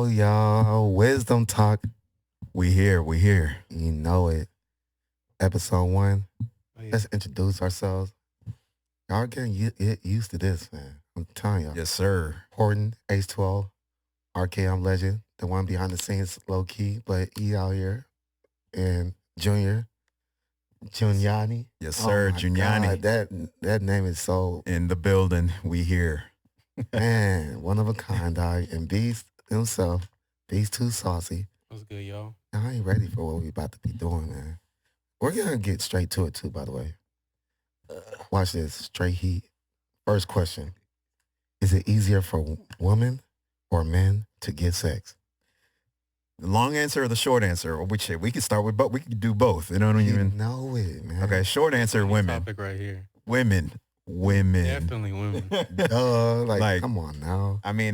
Y'all. Wisdom Talk. We here. You know it. Ep.1. Oh, yeah. Let's introduce ourselves. Y'all getting used to this, man. I'm telling y'all. Yes, sir. Horton, H12, RKM legend, the one behind the scenes, low key, but he out here. And Junior, Juniani. Yes, sir. Oh my Juniani. God, that name is so, In the building. We here. man, one of a kind, dog. And Beast himself, Beast too saucy. What's good, y'all? I ain't ready for what we about to be doing, man. We're gonna get straight to it too, by the way. Watch this, straight heat. First question: is it easier for women or men to get sex? The long answer or the short answer? Or which we could start with, but we could do both. You know what I You mean? know it, man. Okay, short answer: Good women. Topic right here. Women. Definitely women. Duh, Like- come on now. I mean,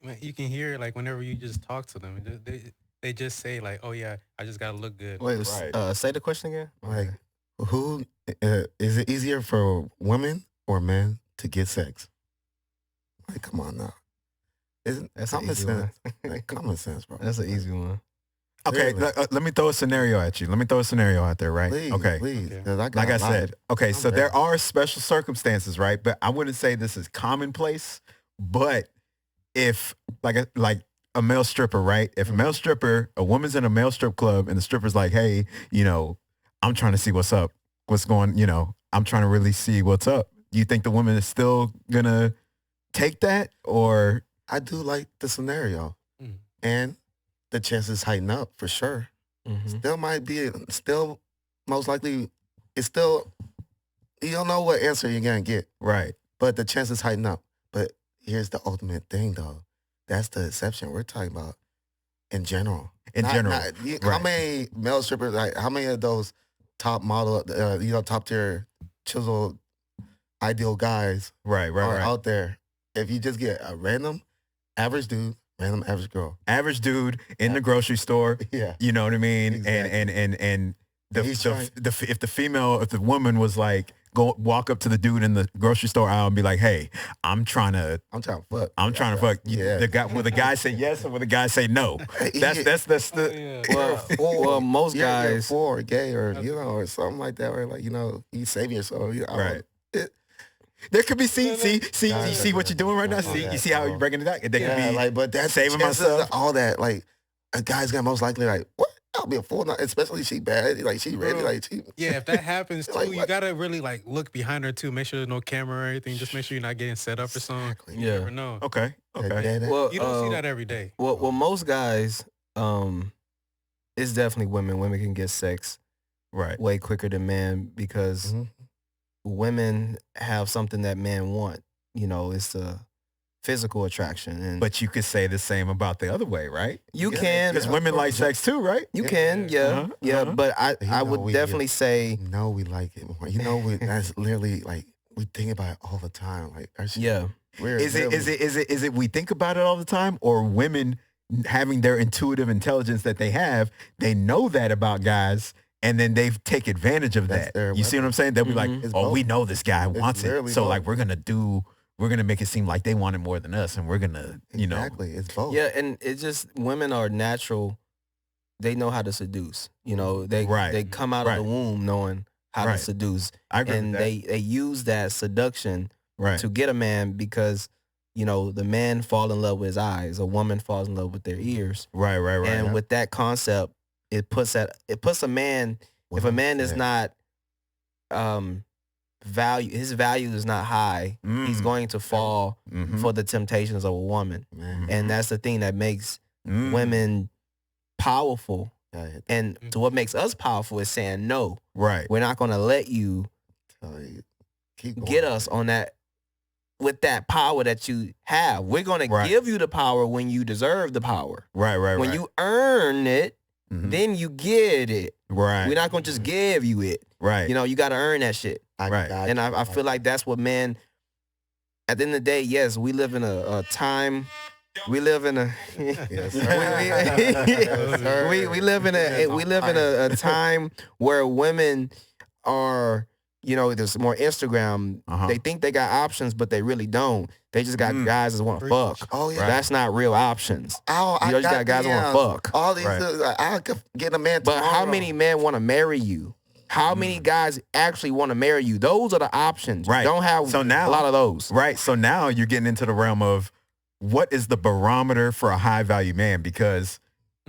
Man, you can hear like whenever you just talk to them, they just say like, "Oh yeah, I just gotta look good." Wait, Right. say the question again. Like, who is it easier for women or men to get sex? Like, come on now. Isn't That's an common easy sense? one. Like, common sense, bro. That's an easy one. okay. Really? Let me throw a scenario at you. Let me throw a scenario out there, right? Please, Okay. please. Okay. 'Cause I got Like a I lot said, of- okay, I'm so ready. there are special circumstances, right? But I wouldn't say this is commonplace. But if like a male stripper, right? If a male stripper, a woman's in a male strip club and the stripper's like, hey, I'm trying to see what's up, what's going, I'm trying to really see what's up. Do you think the woman is still gonna take that, or I do like the scenario, Mm. and the chances heighten up for sure. Mm-hmm. Still might be, still most likely, it's still, you don't know what answer you're gonna get, right? but the chances heighten up. But here's the ultimate thing, though. That's the exception we're talking about in general. In general, How right. many male strippers, like how many of those top model, top tier, chiseled, ideal guys Right. are out there? If you just get a random average dude, random average girl. Average dude in the grocery store. Yeah. You know what I mean? Exactly. And He's trying- if the woman was like walk up to the dude in the grocery store aisle and be like, hey, I'm trying to fuck. fuck. Yeah. Will the guy say yes or will the guy say no? That's the Yeah. Well, most you're guys. poor or gay or or something like that, or like you saving yourself. right. There could be see Nah, you see what you're doing right now. don't do See that, you see how bro. you're breaking it down. There Yeah, could be like, but that's saving chances myself. of all that. Like, a guy's gonna most likely like, what? I'll be a fool now, especially she bad. Like, she ready. Bro. Like, she. Yeah, if that happens too, Like, you what? gotta really like look behind her too. Make sure there's no camera or anything. Just make sure you're not getting set up or something. Exactly. You Yeah. never know. Okay. Well, You don't see that every day. Well, most guys, it's definitely women. Women can get sex Right. way quicker than men because Mhm. women have something that men want. It's the physical attraction, and But you could say the same about the other way, right? you Yeah, can, Because Yeah, women of like course. sex too, right? you Yeah. can, yeah, Uh-huh, yeah. uh-huh. But I You know, would definitely say, we like it more. That's literally like we think about it all the time. Like, our shit, yeah. Is it we think about it all the time, or women having their intuitive intelligence that they have, they know that about guys, and then they take advantage of That's that. their You see what I'm saying? They'll be like, Mhm. It's oh, both. we know this guy wants it, literally so both. like we're gonna make it seem like they want it more than us, and we're gonna, Exactly. It's both. Yeah, and it's just women are natural. They know how to seduce. They Right. they come out Right. of the womb knowing how to Right. seduce, I agree and with that. they use that seduction right. to get a man because the man fall in love with his eyes, a woman falls in love with their ears, Right. and yeah. with that concept, it puts a man. If a man is not his value is not high, he's Mm. going to fall Mhm. for the temptations of a woman, Man. and that's the thing that makes Mm. women powerful. Yeah, And to what makes us powerful is saying no. Right. We're not going to let you tell you, keep going. get us on that with that power that you have. We're going to Right. give you the power when you deserve the power. Right. When you earn it, Mhm. then you get it. right. We're not going to just give you it. right. You got to earn that shit. Right. And I feel like that's what men, at the end of the day, yes, we live in a time. We live in a Yes, we, sir. we live in a time where women are you know, there's more Instagram. They think they got options, but they really don't. They just got guys that want to fuck. Oh yeah, that's not real options. Oh, you just got guys that want to fuck. All these, I could get a man. But tomorrow. how many men want to marry you? How many guys actually want to marry you? Those are the options. Right. You don't have a lot of those. Right. So now you're getting into the realm of what is the barometer for a high value man? Because,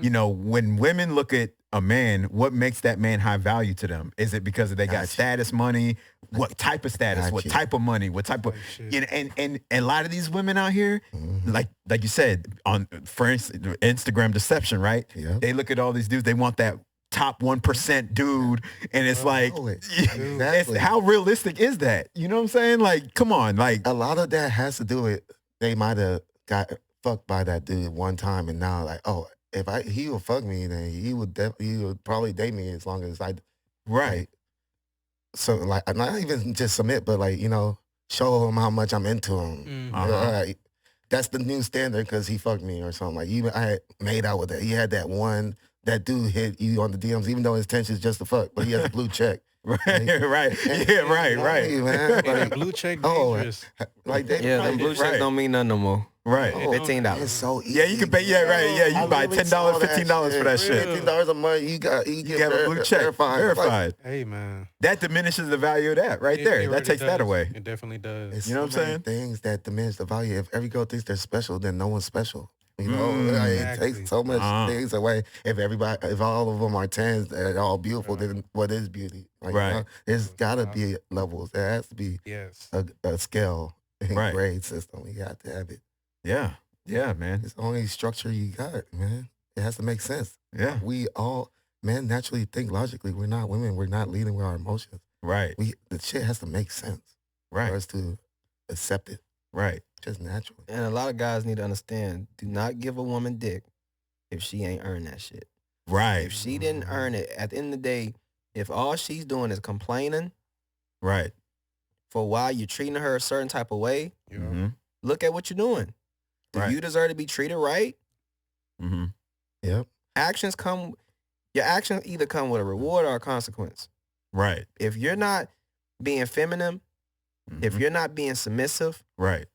you know, when women look at a man, what makes that man high value to them? Is it because they got status, money? What type of status? What type of money? What type of, you know, and a lot of these women out here, like you said, on, for instance, Instagram deception, right? Yep. They look at all these dudes, they want that top 1% dude, and it's like, exactly. How realistic is that? You know what I'm saying? Like, come on, like a lot of that has to do with they might have got fucked by that dude one time, and now like, oh, if he would fuck me, then he would probably date me as long as I, right. So like, not even just submit, but like, you know, show him how much I'm into him. That's the new standard because he fucked me or something. Like even I had made out with that. He had that dude hit you on the DMs, even though his intention is just to fuck, but he has a blue check. Right. Man. Like, blue check dangerous. Like them blue checks don't mean nothing no more. Right. $15. It's so easy. Yeah, you can pay. Yeah, right. Yeah, you can buy $10, $15 for that shit. $15 a month. You get a blue check verified. Hey man, that diminishes the value of that right there. That takes that away. It definitely does. It's you know what I'm saying? Things that diminish the value. If every girl thinks they're special, then no one's special. You know, it takes so much things away. If all of them are 10s, they're all beautiful, then what is beauty? Like, right. You know, there's got to be levels. There has to be a scale and grade system. You got to have it. Yeah. Yeah, man. It's the only structure you got, man. It has to make sense. Yeah. We all, men naturally think logically. We're not women. We're not leading with our emotions. Right. The shit has to make sense. Right. For us to accept it. Right. Just naturally. And a lot of guys need to understand, do not give a woman dick if she ain't earned that shit. Right. If she didn't earn it, at the end of the day, if all she's doing is complaining, right, for why you're treating her a certain type of way, look at what you're doing. Do right. you deserve to be treated right? Mm-hmm. Yep. Your actions either come with a reward or a consequence. Right. If you're not being feminine, if you're not being submissive, right,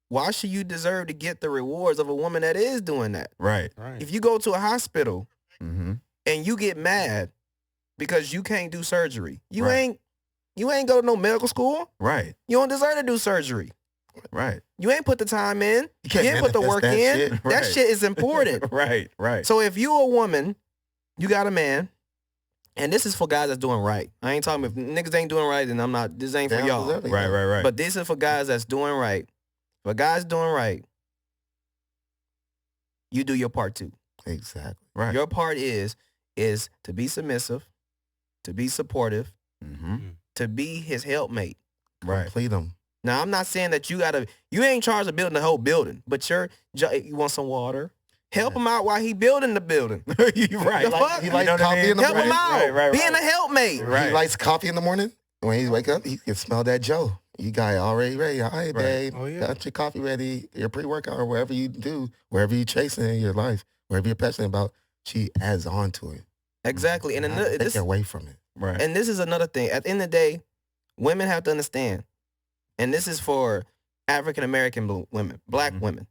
why should you deserve to get the rewards of a woman that is doing that? Right. If you go to a hospital and you get mad because you can't do surgery, you ain't go to no medical school. Right. You don't deserve to do surgery. Right. You ain't put the time in. You ain't put the work in. That shit is important. Right. Right. So if you a woman, you got a man, and this is for guys that's doing right. I ain't talking if niggas ain't doing right, then I'm not. This ain't for y'all. Right. But this is for guys that's doing right. For guys doing right, you do your part too. Exactly. Right. Your part is to be submissive, to be supportive, to be his helpmate. Right. Complete them. Now, I'm not saying that you ain't charged of building the whole building, but you want some water? Help him out while he building the building. You're right. The fuck? He likes coffee in the Help morning. him out. Right. Being a helpmate. Right. He likes coffee in the morning. When he wake up, he can smell that Joe. You got it already ready. All right, babe. Oh, yeah. Got your coffee ready. Your pre-workout or whatever you do, wherever you're chasing in your life, wherever you're passionate about, she adds on to it. Exactly. And take away from it. Right. And this is another thing. At the end of the day, women have to understand, and this is for African-American women, black women,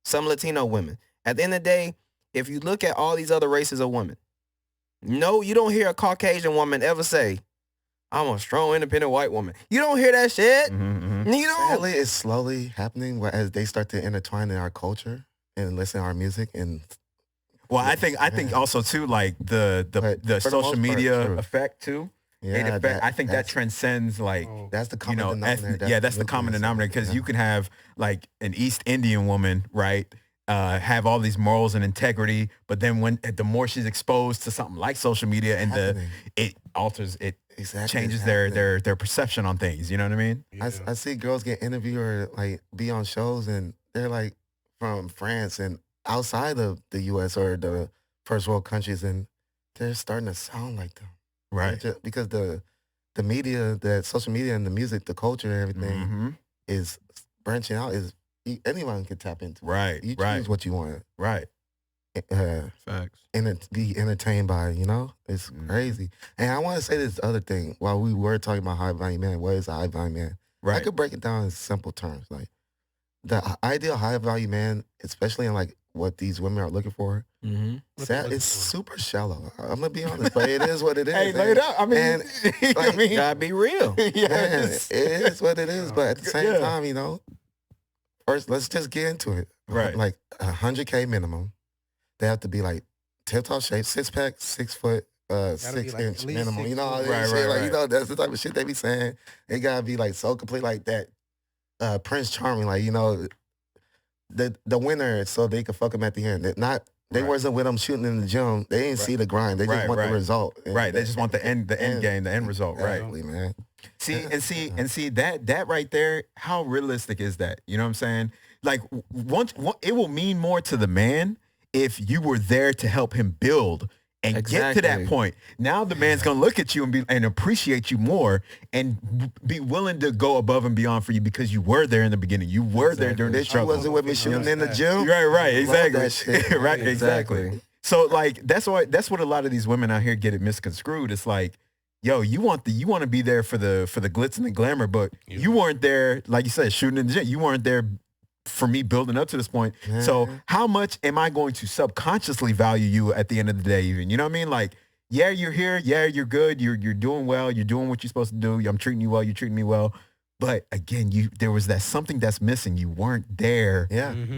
some Latino women. At the end of the day, if you look at all these other races of women, no, you don't hear a Caucasian woman ever say, I'm a strong, independent white woman. You don't hear that shit. You don't. Sadly, it's slowly happening as they start to intertwine in our culture and listen to our music. And well, I think also too, like the social media effect too. Yeah, I think that transcends like that's the common denominator. That's the common denominator because you can have like an East Indian woman, right? Have all these morals and integrity, but then the more she's exposed to something like social media and it alters it. Exactly. Changes their perception on things. You know what I mean? Yeah. I see girls get interviewed or like be on shows and they're like from France and outside of the U.S. or the first world countries and they're starting to sound like them. Right. Because the media, the social media and the music, the culture and everything is branching out. Anyone can tap into. Right. You choose what you want. Right. Facts. be entertained by, you know? It's crazy. And I want to say this other thing. While we were talking about high value man, what is a high value man? I Right. could break it down in simple terms. Like the ideal high value man, especially in like what these women are looking for, it's super shallow. I'm gonna be honest, but it is what it is. Hey, lay it up. I mean, and, I mean, Gotta be real. man, it is what it is. But at the same time, you know, first let's just get into it. Right. Like 100K minimum. They have to be like tip-top shape, 6-pack, 6 foot, be 6 like inch at least minimum. 6 You know, all foot. that Right, shit. right, Like, right. you know, that's the type of shit they be saying. They gotta be like so complete like that. Prince Charming, like, you know, the winner so they can fuck him at the end. They wasn't with him shooting in the gym. They didn't see the grind. They just want the result. And Right. They just want the end game, the end result. Right. Exactly, man. See that right there, how realistic is that? You know what I'm saying? Like once it will mean more to the man if you were there to help him build and get to that Exactly. point. Now the man's gonna look at you and appreciate you more and be willing to go above and beyond for you because you were there in the beginning. You were there during this She struggle. wasn't with me shooting in the gym. Right, Love that exactly. shit. Right, exactly. So like that's what a lot of these women out here get it misconstrued. It's like, yo, you want to be there for the glitz and the glamour, but you weren't there, like you said, shooting in the gym. You weren't there for me building up to this point. So how much am I going to subconsciously value you at the end of the day? Even, you know what I mean? Like, yeah, you're here. Yeah, you're good. You're doing well. You're doing what you're supposed to do. I'm treating you well. You're treating me well. But again, there was that something that's missing. You weren't there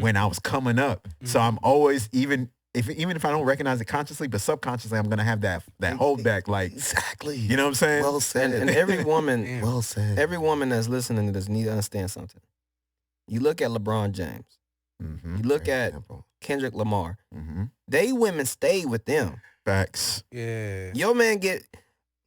when I was coming up. So I'm always, even if I don't recognize it consciously, but subconsciously, I'm gonna have that holdback. Like, exactly. you know what I'm saying? Well said. And every woman, well said. every woman that's listening to this need to understand something. You look at LeBron James. Mm-hmm. You look Great at example. Kendrick Lamar. Mm-hmm. They women stay with them. Facts. Yeah. Your man get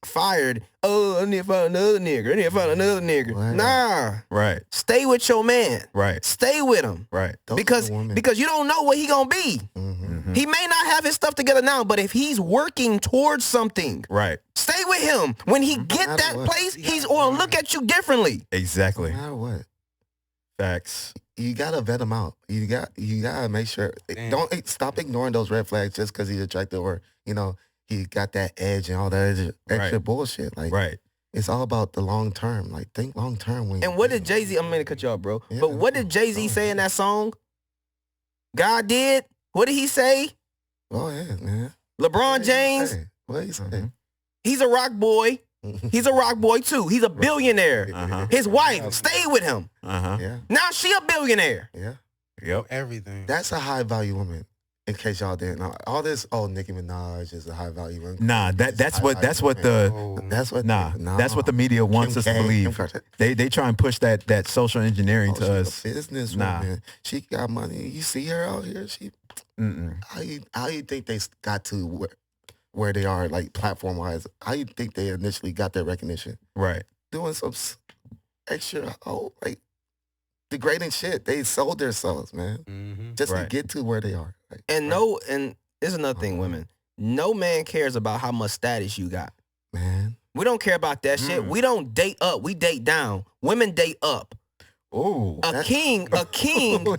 fired. Oh, I need to find another nigga. Right. Nah. Right. Stay with your man. Right. Stay with him. Right. Those are Because the women. you don't know what he gonna be. Mhm. He may not have his stuff together now, but if he's working towards something, Right. stay with him. When he get matter that what. place, he's gonna look at you differently. Exactly. No matter what, Facts. you gotta vet him out. You gotta make sure. Damn. Don't stop ignoring those red flags just because he's attractive or you know he got that edge and all that extra Right. bullshit. Like Right. it's all about the long term. Like think long term when. And what did Jay-Z, I'm gonna cut you off, bro. Yeah, But what did Jay-Z say in that song? God did? What did he say? Go ahead, man. LeBron James, What he say? Mhm. he's a rock boy. He's a rock boy too. He's a billionaire. Uh-huh. His wife stayed with him. Uh-huh. Yeah, Now she a billionaire. yeah. Yep. Everything. That's a high value woman. In case y'all didn't know, all this. Oh, Nicki Minaj is a high value woman. Nah, that's what that's what the Oh, That's what. that's what the media wants us to believe. They try and push that social engineering to us. Business Nah. woman. She got money. You see her out here. She. Mm-mm. How you think they got to where they are, like platform wise? How you think they initially got their recognition? Right. Doing some extra, like degrading shit. They sold their souls, man, mhm. just to Right. get to where they are. Like, And and there's another thing, women. No man cares about how much status you got. man, We don't care about that shit. Mm. We don't date up. We date down. Women date up. Oh. A king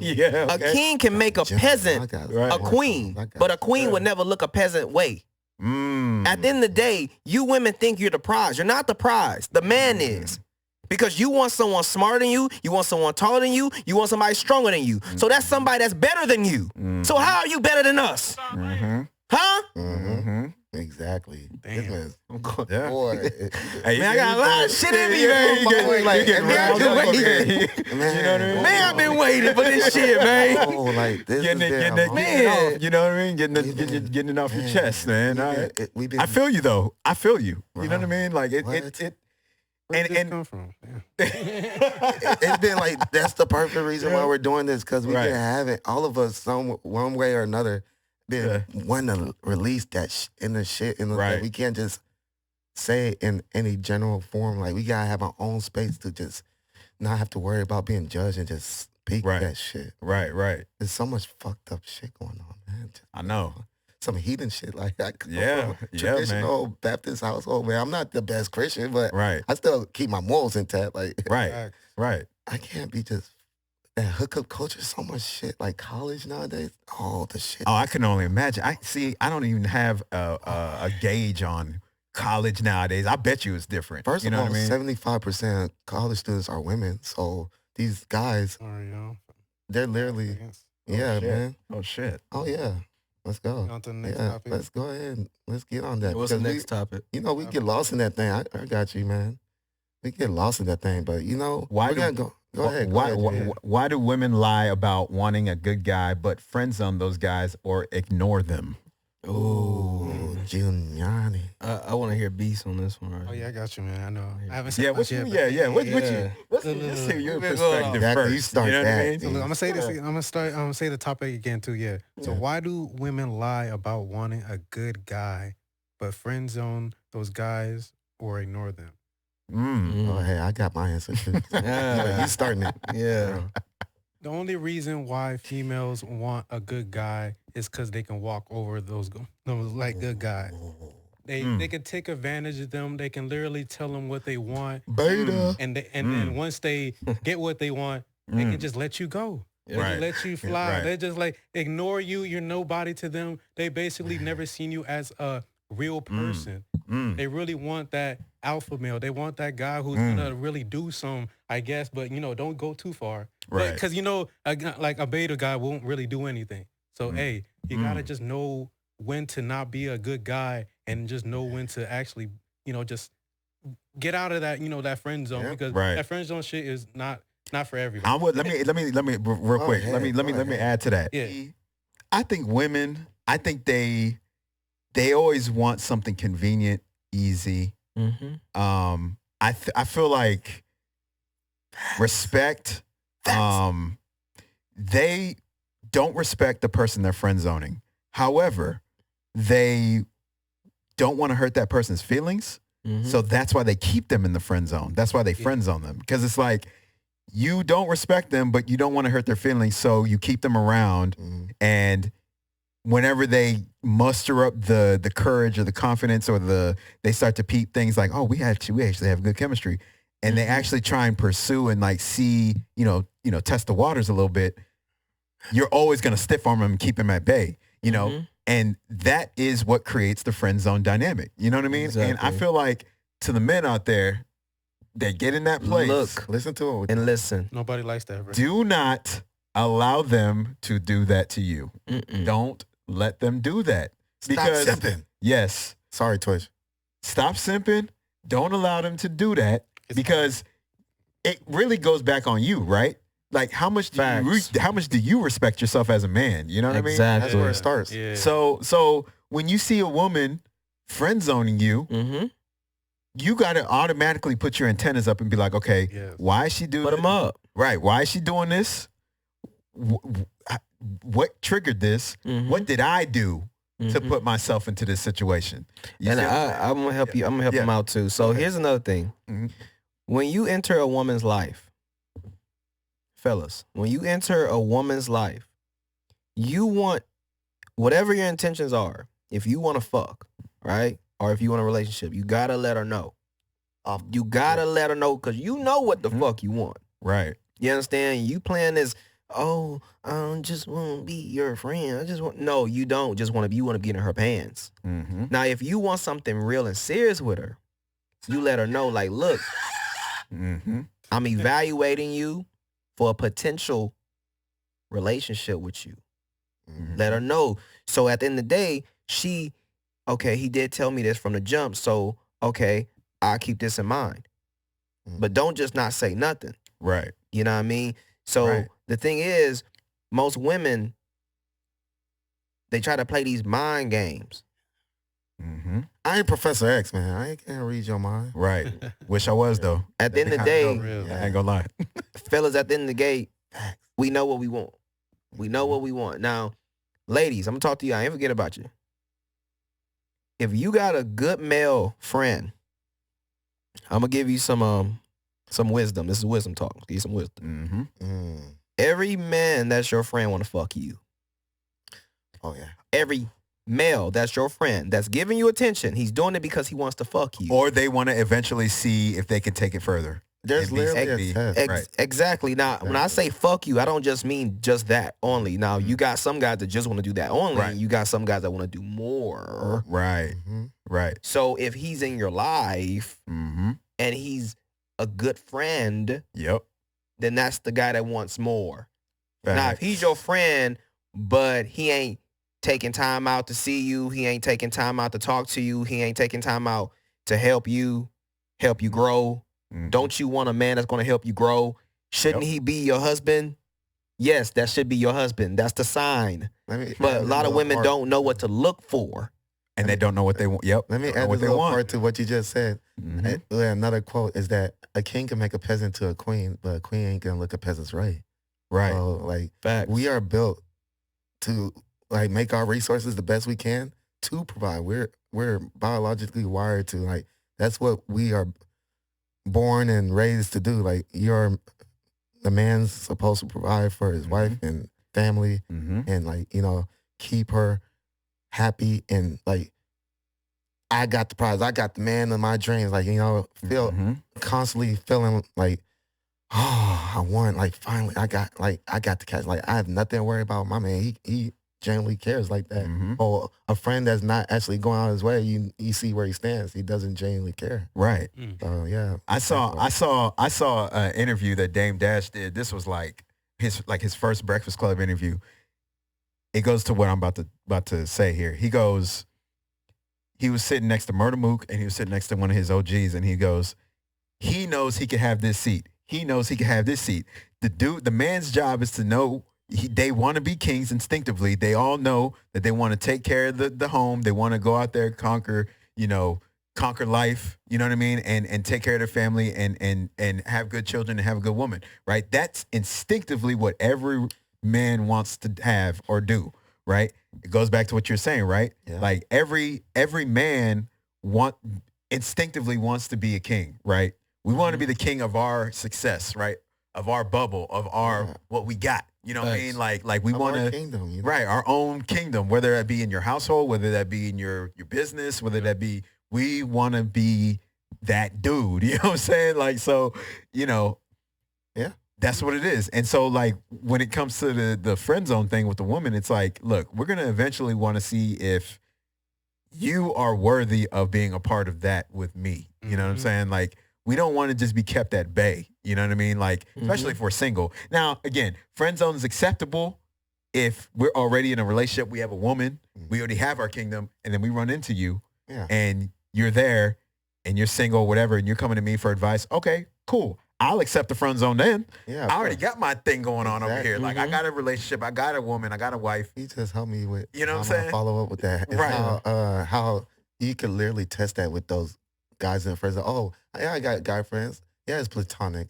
Yeah. A king can make a Jim, I peasant got Right. a queen, I got but a you. queen would never look a peasant way. Mm. At the end of the day, you women think you're the prize. You're not the prize. The man is. Because you want someone smarter than you want someone taller than you want somebody stronger than you. So that's somebody that's better than you. So how are you better than us? Mm-hmm. Huh? Mm-hmm. Exactly. Damn. This man's- Yeah. boy, Hey, Man, I got a lot of shit in me, yeah, man. you getting, Like, you getting and round man, up wait. over here. man, You know what I mean? Man, I've been waiting for this shit, man. Oh, like this Getting is it, damn getting it, hard. getting it Man. off. You know what I mean? Getting it off your chest, man. All right. We been, I feel you though. I feel you. You know what I Wow. mean? Like it. What? Where did this and- come from? Damn. it's been like that's the perfect reason why we're doing this because we Right. can have it. All of us, one way or another, been Yeah. wanting to release that inner shit, and Right. we can't just say it in any general form. Like we gotta have our own space to just not have to worry about being judged and just speak Right. that shit. Right. There's so much fucked up shit going on, man. Just I know. some heathen shit. Like I come Yeah. from a Yeah, man. traditional Baptist household, man. I'm not the best Christian, but Right. I still keep my morals intact. Like Right. Facts. Right. I can't be just that hookup culture, so much shit. Like college nowadays, all the shit. Oh, I can only imagine. I don't even have a gauge on college nowadays. I bet you it's different. First you of know all, what I mean? 75% of college students are women. So these guys, Or, you know, they're literally, yeah, shit. man. Oh shit. Oh yeah, let's go. on to the next Yeah, topic. let's go ahead. And let's get on that. What's the because next topic? You know, we get lost in that thing. I got you, man. We get lost in that thing, but you know, Why we're do- gonna go. Go ahead. Why, Go ahead, Jay. why do women lie about wanting a good guy but friend zone those guys or ignore them? Ooh, Giuliani. I want to hear Beast on this one. Right? Oh yeah, I got you, man. I know. I haven't said Yeah, much what you? yet, Yeah, yeah. What Yeah. you? Let's Look, hear your we've been going perspective on. first. You start you know what I that. mean? So look, I'm gonna say this. I'm gonna say the topic again too. Yeah. So Yeah. why do women lie about wanting a good guy, but friend zone those guys or ignore them? Oh, hey, I got my answer too. Yeah. You starting it. Yeah. The only reason why females want a good guy is because they can walk over those like good guys. They can take advantage of them. They can literally tell them what they want, Beta. and then once they get what they want, they can just let you go. They Right. just let you fly. Right. They just like ignore you. You're nobody to them. They basically never seen you as a real person. They really want that alpha male. They want that guy who's gonna really do some, I guess, but you know, don't go too far. Right. Because you know, like a beta guy won't really do anything. So hey, you gotta just know when to not be a good guy and just know when to actually, you know, just get out of that, you know, that friend zone, Yeah. because Right. that friend zone shit is not for everybody. I would let me real quick. ahead, Let me go ahead. add to that. Yeah. I think women. I think they always want something convenient, easy. Mm-hmm. I feel like respect. They don't respect the person they're friend zoning. However, they don't want to hurt that person's feelings. Mm-hmm. So that's why they keep them in the friend zone. That's why they friend zone them. Because it's like, you don't respect them, but you don't want to hurt their feelings. So you keep them around. And whenever they muster up the courage or the confidence or they start to peep things like, oh, we actually have good chemistry. And they actually try and pursue and like see, you know, test the waters a little bit. You're always going to stiff arm them and keep them at bay, you know? And that is what creates the friend zone dynamic. You know what I mean? Exactly. And I feel like to the men out there, they get in that place. Look, Listen to it. and listen. Nobody likes that. Bro. Do not allow them to do that to you. Don't let them do that. Stop simping. Yes. Sorry, Twitch. Stop simping. Don't allow them to do that because it really goes back on you, right? Like how much do you respect yourself as a man? You know what I mean? Exactly. That's where it starts. Yeah. So when you see a woman friend zoning you, Mm-hmm. you got to automatically put your antennas up and be like, okay, Yes. why is she doing Put them up. Right. Why is she doing this? What triggered this? Mhm. What did I do to Mhm. put myself into this situation? You And see what I'm saying? I'm gonna help you. I'm gonna help Yeah. him out too. So Okay. here's another thing. Mhm. When you enter a woman's life, fellas, when you enter a woman's life, you want whatever your intentions are. If you want to fuck, right, or if you want a relationship, you gotta let her know. You gotta let her know because you know what the fuck you want. Right. You understand? You playing this. Oh, I don't just want to be your friend. I just want. No, you don't just want to. You want to be in her pants. Mm-hmm. Now, if you want something real and serious with her, you let her know, like, look, Mm-hmm. I'm evaluating you for a potential relationship with you. Mm-hmm. Let her know. So at the end of the day, okay, he did tell me this from the jump. So, okay, I'll keep this in mind. But don't just not say nothing. Right. You know what I mean? So Right. the thing is, most women, they try to play these mind games. Mm-hmm. I ain't Professor X, man. I can't read your mind. Right. Wish I was though. At the end of the That'd day, be kinda dope. Real. I ain't gonna lie. fellas, at the end of the day, Facts. we know what we want. We know what we want. Now, ladies, I'm gonna talk to you. I ain't forget about you. If you got a good male friend, I'm gonna give you some wisdom. This is wisdom talk. Give you some wisdom. Mm-hmm. Every man that's your friend want to fuck you. Oh yeah. Every male that's your friend that's giving you attention, he's doing it because he wants to fuck you. Or they want to eventually see if they can take it further. There's and be literally a test. right. Exactly. Now, when I say fuck you, I don't just mean just that only. Now, you got some guys that just want to do that only. Right. And you got some guys that want to do more. Right. Right. So if he's in your life Mm-hmm. and he's a good friend, Yep. then that's the guy that wants more. Now, if Facts. he's your friend, but he ain't taking time out to see you, he ain't taking time out to talk to you, he ain't taking time out to help you grow. Mhm. Don't you want a man that's going to help you grow? Shouldn't he be your husband? Yes, that should be your husband. That's the sign. But a lot of women don't know what to look for. And they don't know what they want. Yep. Let me Don't know add what this they little want. part to what you just said. Mhm. Another quote is that a king can make a peasant to a queen, but a queen ain't gonna look a peasant's right. Right. So, like, Facts. we are built to like make our resources the best we can to provide. We're biologically wired to, like, that's what we are born and raised to do. Like, the man's supposed to provide for his wife and family Mm-hmm. and, like, you know, keep her happy, and, like, I got the prize. I got the man of my dreams. Like, you know, constantly feeling like, oh, I won. Like, finally, I got the catch. Like, I have nothing to worry about. My man, he genuinely cares like that. Mm-hmm. Or a friend that's not actually going out of his way, you see where he stands. He doesn't genuinely care. Right. So, yeah. I saw an interview that Dame Dash did. This was like his first Breakfast Club interview. It goes to what I'm about to say here. He goes, he was sitting next to Murda Mook, and he was sitting next to one of his OGs, and he goes, he knows he can have this seat. He knows he can have this seat. The man's job is to know they want to be kings instinctively. They all know that they want to take care of the home. They want to go out there, conquer life, you know what I mean? And take care of their family and have good children and have a good woman, right? That's instinctively what every man wants to have or do, right? It goes back to what you're saying, right? Yeah. Like every man instinctively wants to be a king, right? We want to be the king of our success, right? Of our bubble, of our what we got. You know what I mean? Like we want to kingdom, you know? right, our own kingdom, whether that be in your household, whether that be in your business, whether that be, we want to be that dude. You know what I'm saying? Like, so, you know, yeah, that's what it is. And so, like, when it comes to the friend zone thing with the woman, it's like, look, we're gonna eventually want to see if you are worthy of being a part of that with me. You know what I'm saying? Like, we don't want to just be kept at bay. You know what I mean? Like, especially if we're single. Now, again, friend zone is acceptable if we're already in a relationship. We have a woman. We already have our kingdom. And then we run into you. Yeah. And you're there. And you're single or whatever. And you're coming to me for advice. Okay, cool. I'll accept the friend zone then. Yeah, I already got my thing going on over here. Like, I Mm-hmm. got a relationship. I got a woman. I got a wife. He just helped me with, You know what I'm how I'm gonna saying? follow up with that. It's Right. how you could literally test that with those guys and friends. Oh, yeah, I got guy friends. Yeah, it's platonic.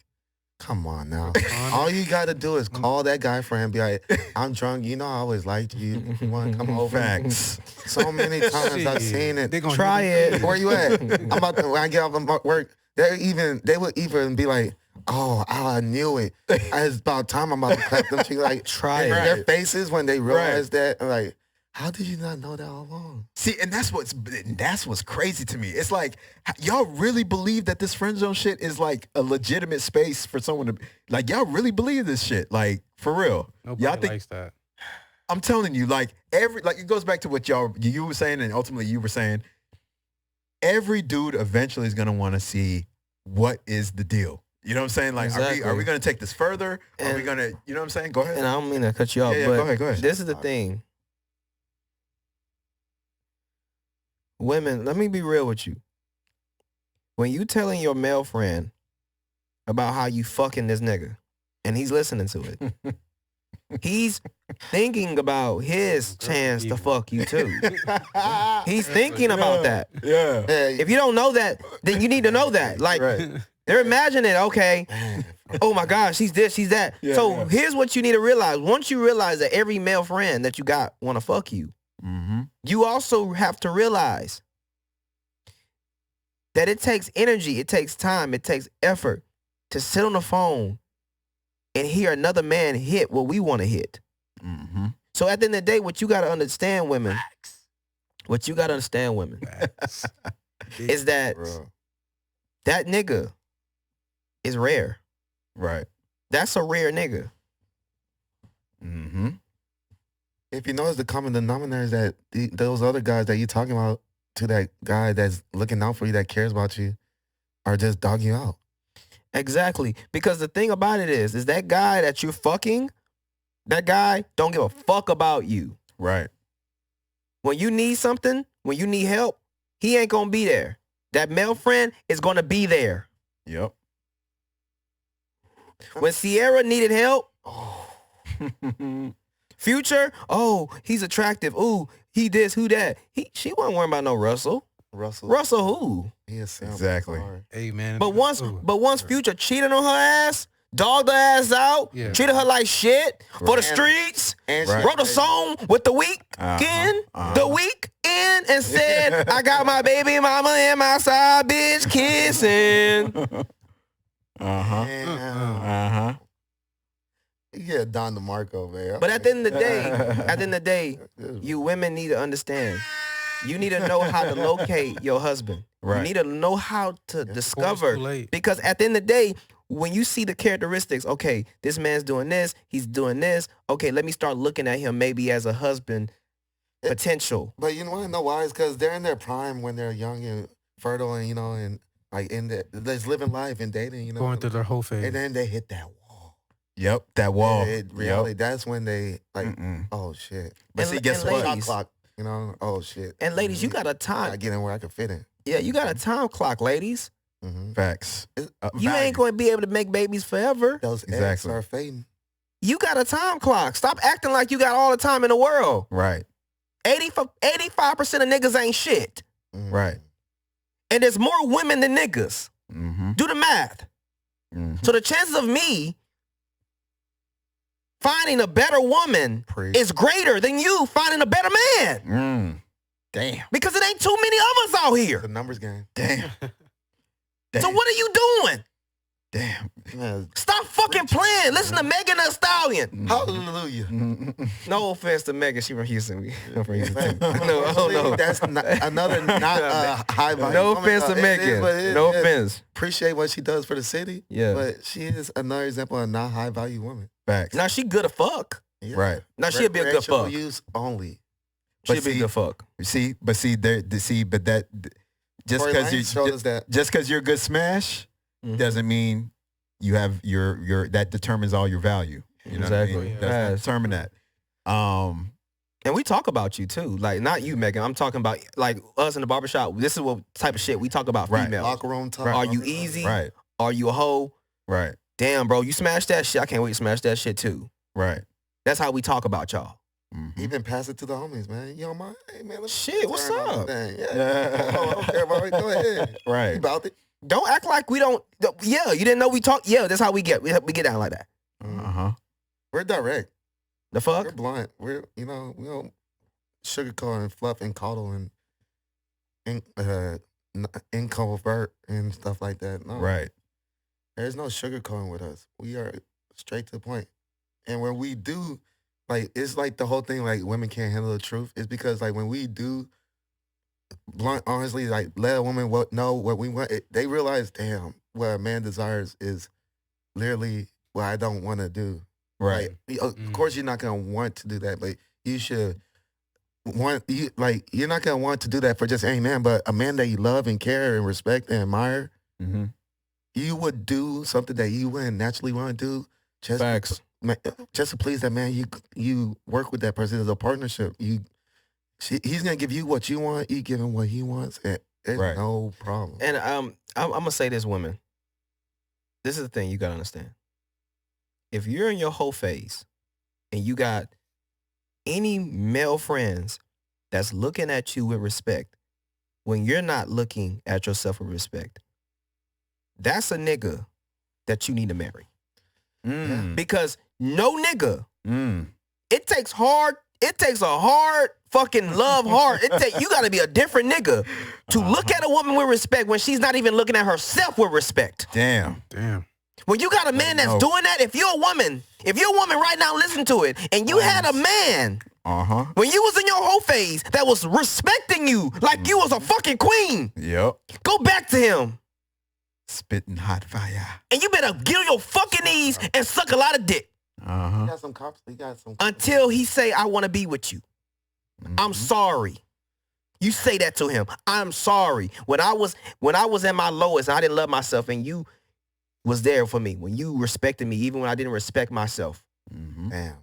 Come on now. All you got to do is call that guy friend, be like, I'm drunk. You know, I always liked you. You want to come over? Facts. So many times I've seen it. They gonna Try it. Where you at? I'm about to, when I get off of work, they would even be like, oh, I knew it. It's about time I'm about to clap them cheeks. Like, Try it. their faces when they realize that, like, how did you not know that all along? See, and that's what's crazy to me. It's like, y'all really believe that this friend zone shit is like a legitimate space for someone to, like, y'all really believe this shit, like, for real. Nobody Y'all think, likes that. I'm telling you, like, it goes back to what you were saying, and ultimately you were saying, every dude eventually is gonna want to see what is the deal. You know what I'm saying? Like, Exactly. are we gonna take this further? Are we gonna, you know what I'm saying? Go ahead. And I don't mean to cut you off, Yeah, but go ahead. this is the thing. Women, let me be real with you. When you telling your male friend about how you fucking this nigga, and he's listening to it, he's thinking about his chance to fuck you too. He's thinking about that. Yeah. If you don't know that, then you need to know that. Like, Right. they're imagining, okay, oh my gosh, she's this, she's that. Yeah, so yeah. here's what you need to realize. Once you realize that every male friend that you got want to fuck you, Mm-hmm. you also have to realize that it takes energy, it takes time, it takes effort to sit on the phone and hear another man hit what we want to hit. Mm-hmm. So at the end of the day, what you got to understand, women, is that Bro. that nigga is rare. Right. That's a rare nigga. Mm-hmm. If you notice, the common denominator is that those other guys that you're talking about to that guy that's looking out for you, that cares about you, are just dogging you out. Exactly. Because the thing about it is that guy that you're fucking, that guy don't give a fuck about you. Right. When you need something, when you need help, he ain't gonna be there. That male friend is gonna be there. Yep. When Sierra needed help, Future, oh, he's attractive. Ooh, he this, who that. She wasn't worrying about no Russell. Russell who? He is exactly. Hey, man. But once Future cheated on her ass, dogged her ass out, treated her like shit for the streets, and wrote a song with the weekend, and said, I got my baby mama and my side bitch kissing. Yeah, Don DeMarco, man. But at the end of the day, you women need to understand. You need to know how to locate your husband. Right. You need to know how to discover. Because at the end of the day, when you see the characteristics, okay, this man's doing this, he's doing this. Okay, let me start looking at him maybe as a husband potential. But you want to know why? It's because they're in their prime when they're young and fertile and, and like they're living life and dating, Going through their whole phase. And then they hit that wall. Yep, that wall. Reality, that's when they oh shit. But see, guess what? Shot clock, oh shit. And ladies, you got a time. I get in where I can fit in. Yeah, you got a time clock, ladies. Mm-hmm. Facts. You ain't going to be able to make babies forever. Those eggs are fading. You got a time clock. Stop acting like you got all the time in the world. Right. 85% of niggas ain't shit. Mm-hmm. Right. And there's more women than niggas. Mm-hmm. Do the math. Mm-hmm. So the chances of me finding a better woman is greater than you finding a better man. Damn. Because it ain't too many of us out here. The numbers game. Damn. So what are you doing? Damn. Stop fucking playing. Listen to Megan Thee Stallion. Hallelujah. No offense to Megan. She from Houston. No, that's another not high value. No offense to Megan. No offense. Appreciate what she does for the city. Yeah. But she is another example of not high value woman. Facts. Now she good a fuck. Yeah. Right. Now she'll be a good fuck. Use only. She'll be a good fuck. But that just because you're a good smash doesn't mean you have your that determines all your value. You know exactly. what I mean? Does not determine that. And we talk about you too. Like not you, Megan. I'm talking about like us in the barbershop. This is what type of shit we talk about. Females. Locker room talk. Are you easy? Right. Are you a hoe? Right. Damn, bro, you smashed that shit. I can't wait to smash that shit too. Right. That's how we talk about y'all. Mm-hmm. Even pass it to the homies, man. You don't mind? Hey, man, shit, what's up? Yeah. I don't care about it. Go ahead. Right. You about it. Don't act like we don't. Yeah, you didn't know we talk. Yeah, that's how we get. We get down like that. We're direct. The fuck? We're blunt. We don't sugarcoat and fluff and coddle and covert and stuff like that. No. Right. There's no sugarcoating with us. We are straight to the point. And when we do, like, it's like the whole thing, like, women can't handle the truth. It's because, like, when we do blunt, honestly, like, let a woman know what we want, they realize, damn, what a man desires is literally what I don't want to do. Right. Like, of course, you're not going to want to do that, but you should want, you're not going to want to do that for just any man, but a man that you love and care and respect and admire, you would do something that you wouldn't naturally want to do. Facts. Just to please that man, you work with that person as a partnership. He's gonna give you what you want. You give him what he wants. And there's no problem. And I'm gonna say this, women. This is the thing you gotta understand. If you're in your whole phase and you got any male friends that's looking at you with respect, when you're not looking at yourself with respect, that's a nigga that you need to marry. Because no nigga, it takes a hard fucking love heart. You gotta be a different nigga to look at a woman with respect when she's not even looking at herself with respect. Damn. When you got a man that's doing that, if you're a woman right now, listen to it, and you had a man when you was in your whole phase that was respecting you like you was a fucking queen. Yep. Go back to him. Spitting hot fire. And you better get on your fucking knees and suck a lot of dick. He Uh-huh. got some cops. He got some. Until he say, I want to be with you. I'm sorry. You say that to him. I'm sorry. When I was at my lowest, I didn't love myself, and you was there for me. When you respected me, even when I didn't respect myself. Damn.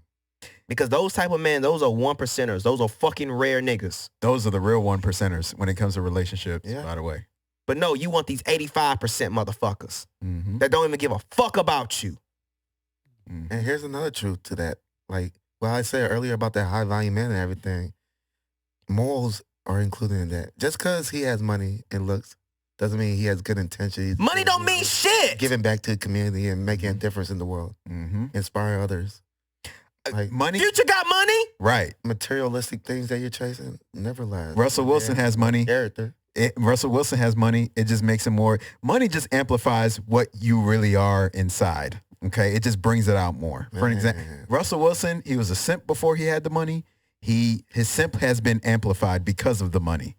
Because those type of men, those are 1%ers. Those are fucking rare niggas. Those are the real 1%ers when it comes to relationships, Yeah. by the way. But no, you want these 85% motherfuckers Mm-hmm. that don't even give a fuck about you. And here's another truth to that. Like, well, I said earlier about that high value man and everything. Morals are included in that. Just because he has money and looks doesn't mean he has good intentions. Money don't mean shit. Giving back to the community and making a difference in the world. Mm-hmm. Inspire others. Like, Money, Future got money. right. materialistic things that you're chasing never last. Russell Wilson has money. Character. Russell Wilson has money. It just makes him more. Money just amplifies what you really are inside. Okay, it just brings it out more. For an example, Russell Wilson, he was a simp before he had the money. His simp has been amplified because of the money.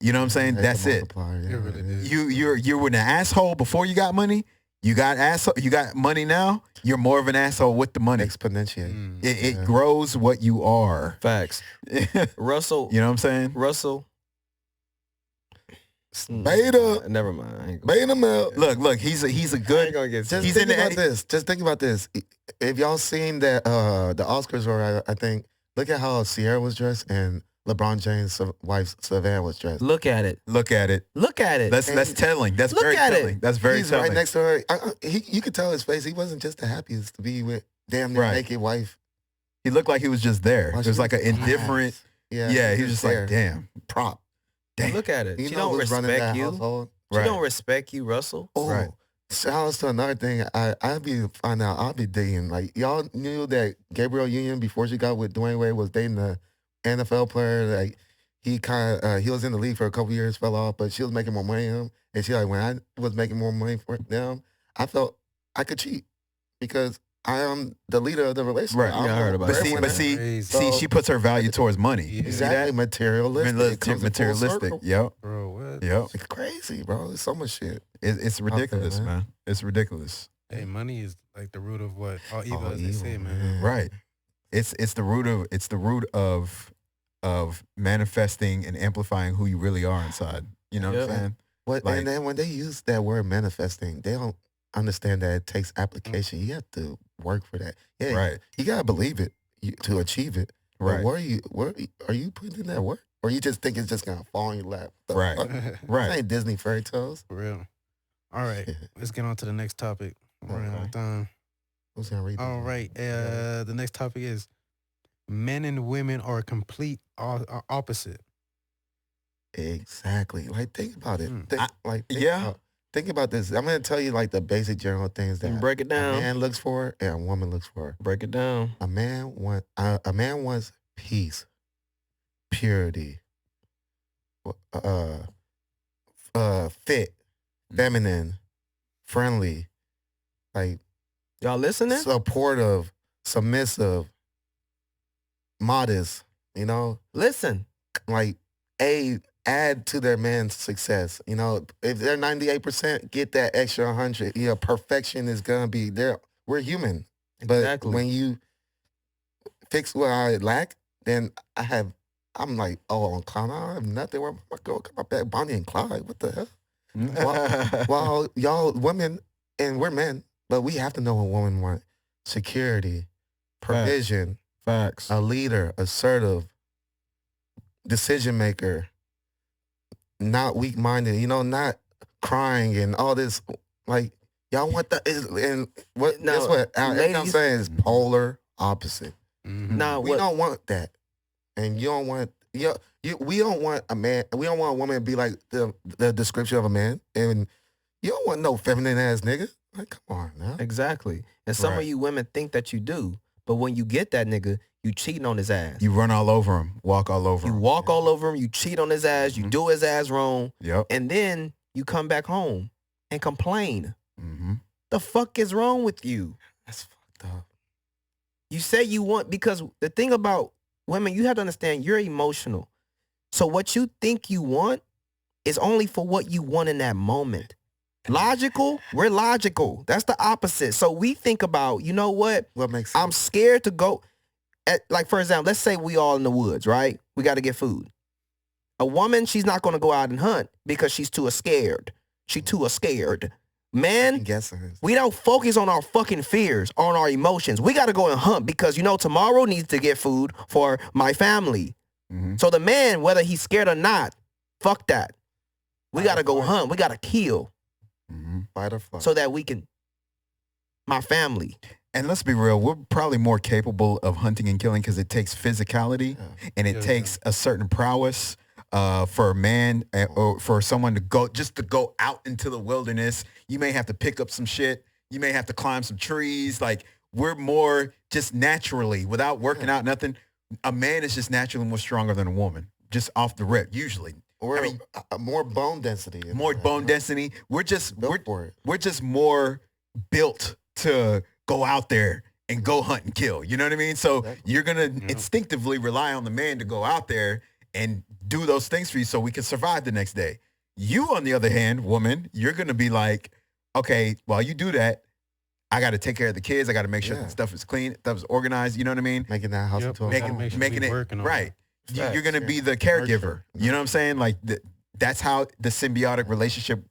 You know what I'm saying? That's it. Yeah. It really did. You were an asshole before you got money. You got money now. You're more of an asshole with the money. Exponentiate. It grows what you are. Facts. Russell. You know what I'm saying? Russell. Beta. Never mind. I ain't Beta male. Look, he's a good. Just He's think in the- about this. Just think about this. If y'all seen that the Oscars were, I think, look at how Sierra was dressed and LeBron James' wife Savannah was dressed. Look at it. Look at it. Look at it. That's telling. That's Look very at it. telling. That's very He's telling. right next to her. You could tell his face. He wasn't just the happiest to be with damn near Right. naked wife. He looked like he was just there. While It she was like an class. indifferent. Yeah, Yeah, he was just there. like, damn. Prop. Damn. Look at it. You She know don't who's running respect that you. household? She Right. don't respect you, Russell. Oh, Right. shout outs to another thing. I'll be digging. Like, y'all knew that Gabrielle Union, before she got with Dwayne Wade, was dating a NFL player. Like, he was in the league for a couple years, fell off, but she was making more money than him. And she like, when I was making more money for them, I felt I could cheat because I am the leader of the relationship. Right. I'm Yeah, I heard about But that. see, Crazy. see, she puts her value towards money. Yeah. You see exactly that? materialistic. It comes in full Materialistic. circle. Yep. Bro, what? Yep. It's crazy, bro. There's so much shit. It's ridiculous, man. man. It's ridiculous. Hey, money is like the root of what all evil, All as they say, evil, man. Right. It's the root of manifesting and amplifying who you really are inside. You know what I'm Yeah. saying? But Like- and then when they use that word manifesting, they don't understand that it takes application. You have to work for that. Yeah, Right. You gotta believe it to achieve it. But Right. where are you putting in that work, or you just think it's just gonna fall in your lap? The Right. fuck? This Right. ain't Disney fairy tales. For real. All right, let's get on to the next topic. We're running out of time. Who's gonna read? All this? right, the next topic is men and women are complete opposite. Exactly. Like, think about it. Mm. Think about this. I'm gonna tell you like the basic general things that Break it a down. man looks for and a woman looks for. Break it down. A man wants peace, purity, fit, feminine, friendly, like Y'all listening? supportive, submissive, modest. You know, Listen. like add to their man's success. You know, if they're 98%, get that extra 100. You know, perfection is gonna be there. We're human, but Exactly. when you fix what I lack, then I'm like, oh, on Clown, I have nothing. Where my girl come up back, Bonnie and Clyde? What the hell? Well, y'all women and we're men, but we have to know what women want: security, provision, Facts. a leader, assertive, decision maker, not weak minded, you know, not crying and all this. Like, y'all want that and what No, that's what everything I'm ladies- saying is polar opposite. Mhm. Now We what? don't want that. And you don't want we don't want a man, we don't want a woman to be like the description of a man. And you don't want no feminine ass nigga. Like, come on now. Exactly. And some of Right. you women think that you do, but when you get that nigga, you cheating on his ass. You run all over him, walk all over You him. walk all over him. You cheat on his ass. You Mhm. do his ass wrong, Yep. and then you come back home and complain. Mm-hmm. The fuck is wrong with you? That's fucked up. You say you want, because the thing about women, you have to understand, you're emotional. So what you think you want is only for what you want in that moment. Logical, we're logical. That's the opposite. So we think about, you know what? What makes sense? I'm scared to go. Like, for example, let's say we all in the woods, right? We got to get food. A woman, she's not going to go out and hunt because she's too scared. She too scared. Man, we don't focus on our fucking fears, on our emotions. We got to go and hunt because, you know, tomorrow needs to get food for my family. Mm-hmm. So the man, whether he's scared or not, fuck that. We got to go hunt. We got to kill. Mm-hmm. Fight or flight. So that we can, my family. And let's be real, we're probably more capable of hunting and killing because it takes physicality and it takes a certain prowess for a man or for someone to go out into the wilderness. You may have to pick up some shit. You may have to climb some trees. Like, we're more just naturally, without working out nothing. A man is just naturally more stronger than a woman, just off the rip, usually. Or more bone density. More bone density. We're just more built to go out there and go hunt and kill. You know what I mean? So you're going to instinctively rely on the man to go out there and do those things for you so we can survive the next day. You, on the other hand, woman, you're going to be like, okay, while you do that, I got to take care of the kids. I got to make sure that stuff is clean, stuff is organized. You know what I mean? Making that house into a home. Making it right. You're going to be the caregiver. You know what I'm saying? Like, that's how the symbiotic relationship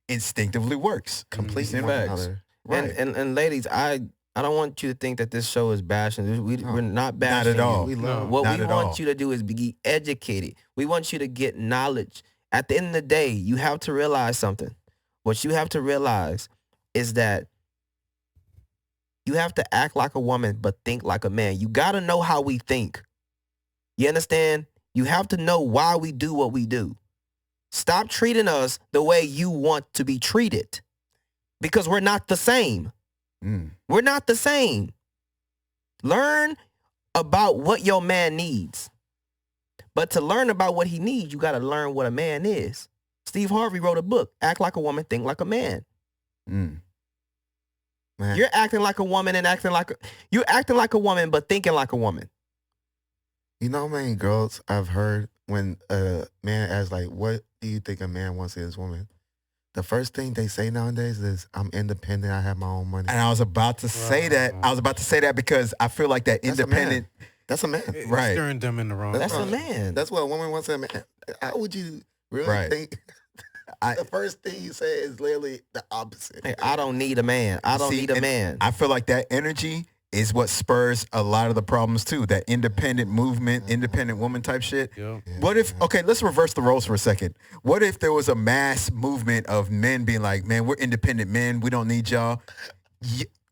instinctively works. Completely. Right. And ladies, I don't want you to think that this show is bashing. We're not bashing. Not at all. What we want you to do is be educated. We want you to get knowledge. At the end of the day, you have to realize something. What you have to realize is that you have to act like a woman but think like a man. You got to know how we think. You understand? You have to know why we do what we do. Stop treating us the way you want to be treated. Because we're not the same. We're not the same. Learn about what your man needs. But to learn about what he needs, you got to learn what a man is. Steve Harvey wrote a book, Act Like a Woman, Think Like a Man. Man. You're acting like a woman and you're acting like a woman but thinking like a woman. You know how many girls I've heard when a man asks, like, what do you think a man wants in his woman? The first thing they say nowadays is, I'm independent, I have my own money. And I was about to say that. I was about to say that because I feel like that independent. That's a man. Right. Steering them in the wrong. That's a man. That's what a woman wants in a man. How would you really think? The first thing you say is literally the opposite. Hey, I don't need a man. I don't need a man. I feel like that energy is what spurs a lot of the problems too. That independent movement, independent woman type shit. Yeah. What if, okay, let's reverse the roles for a second. What if there was a mass movement of men being like, man, we're independent men. We don't need y'all.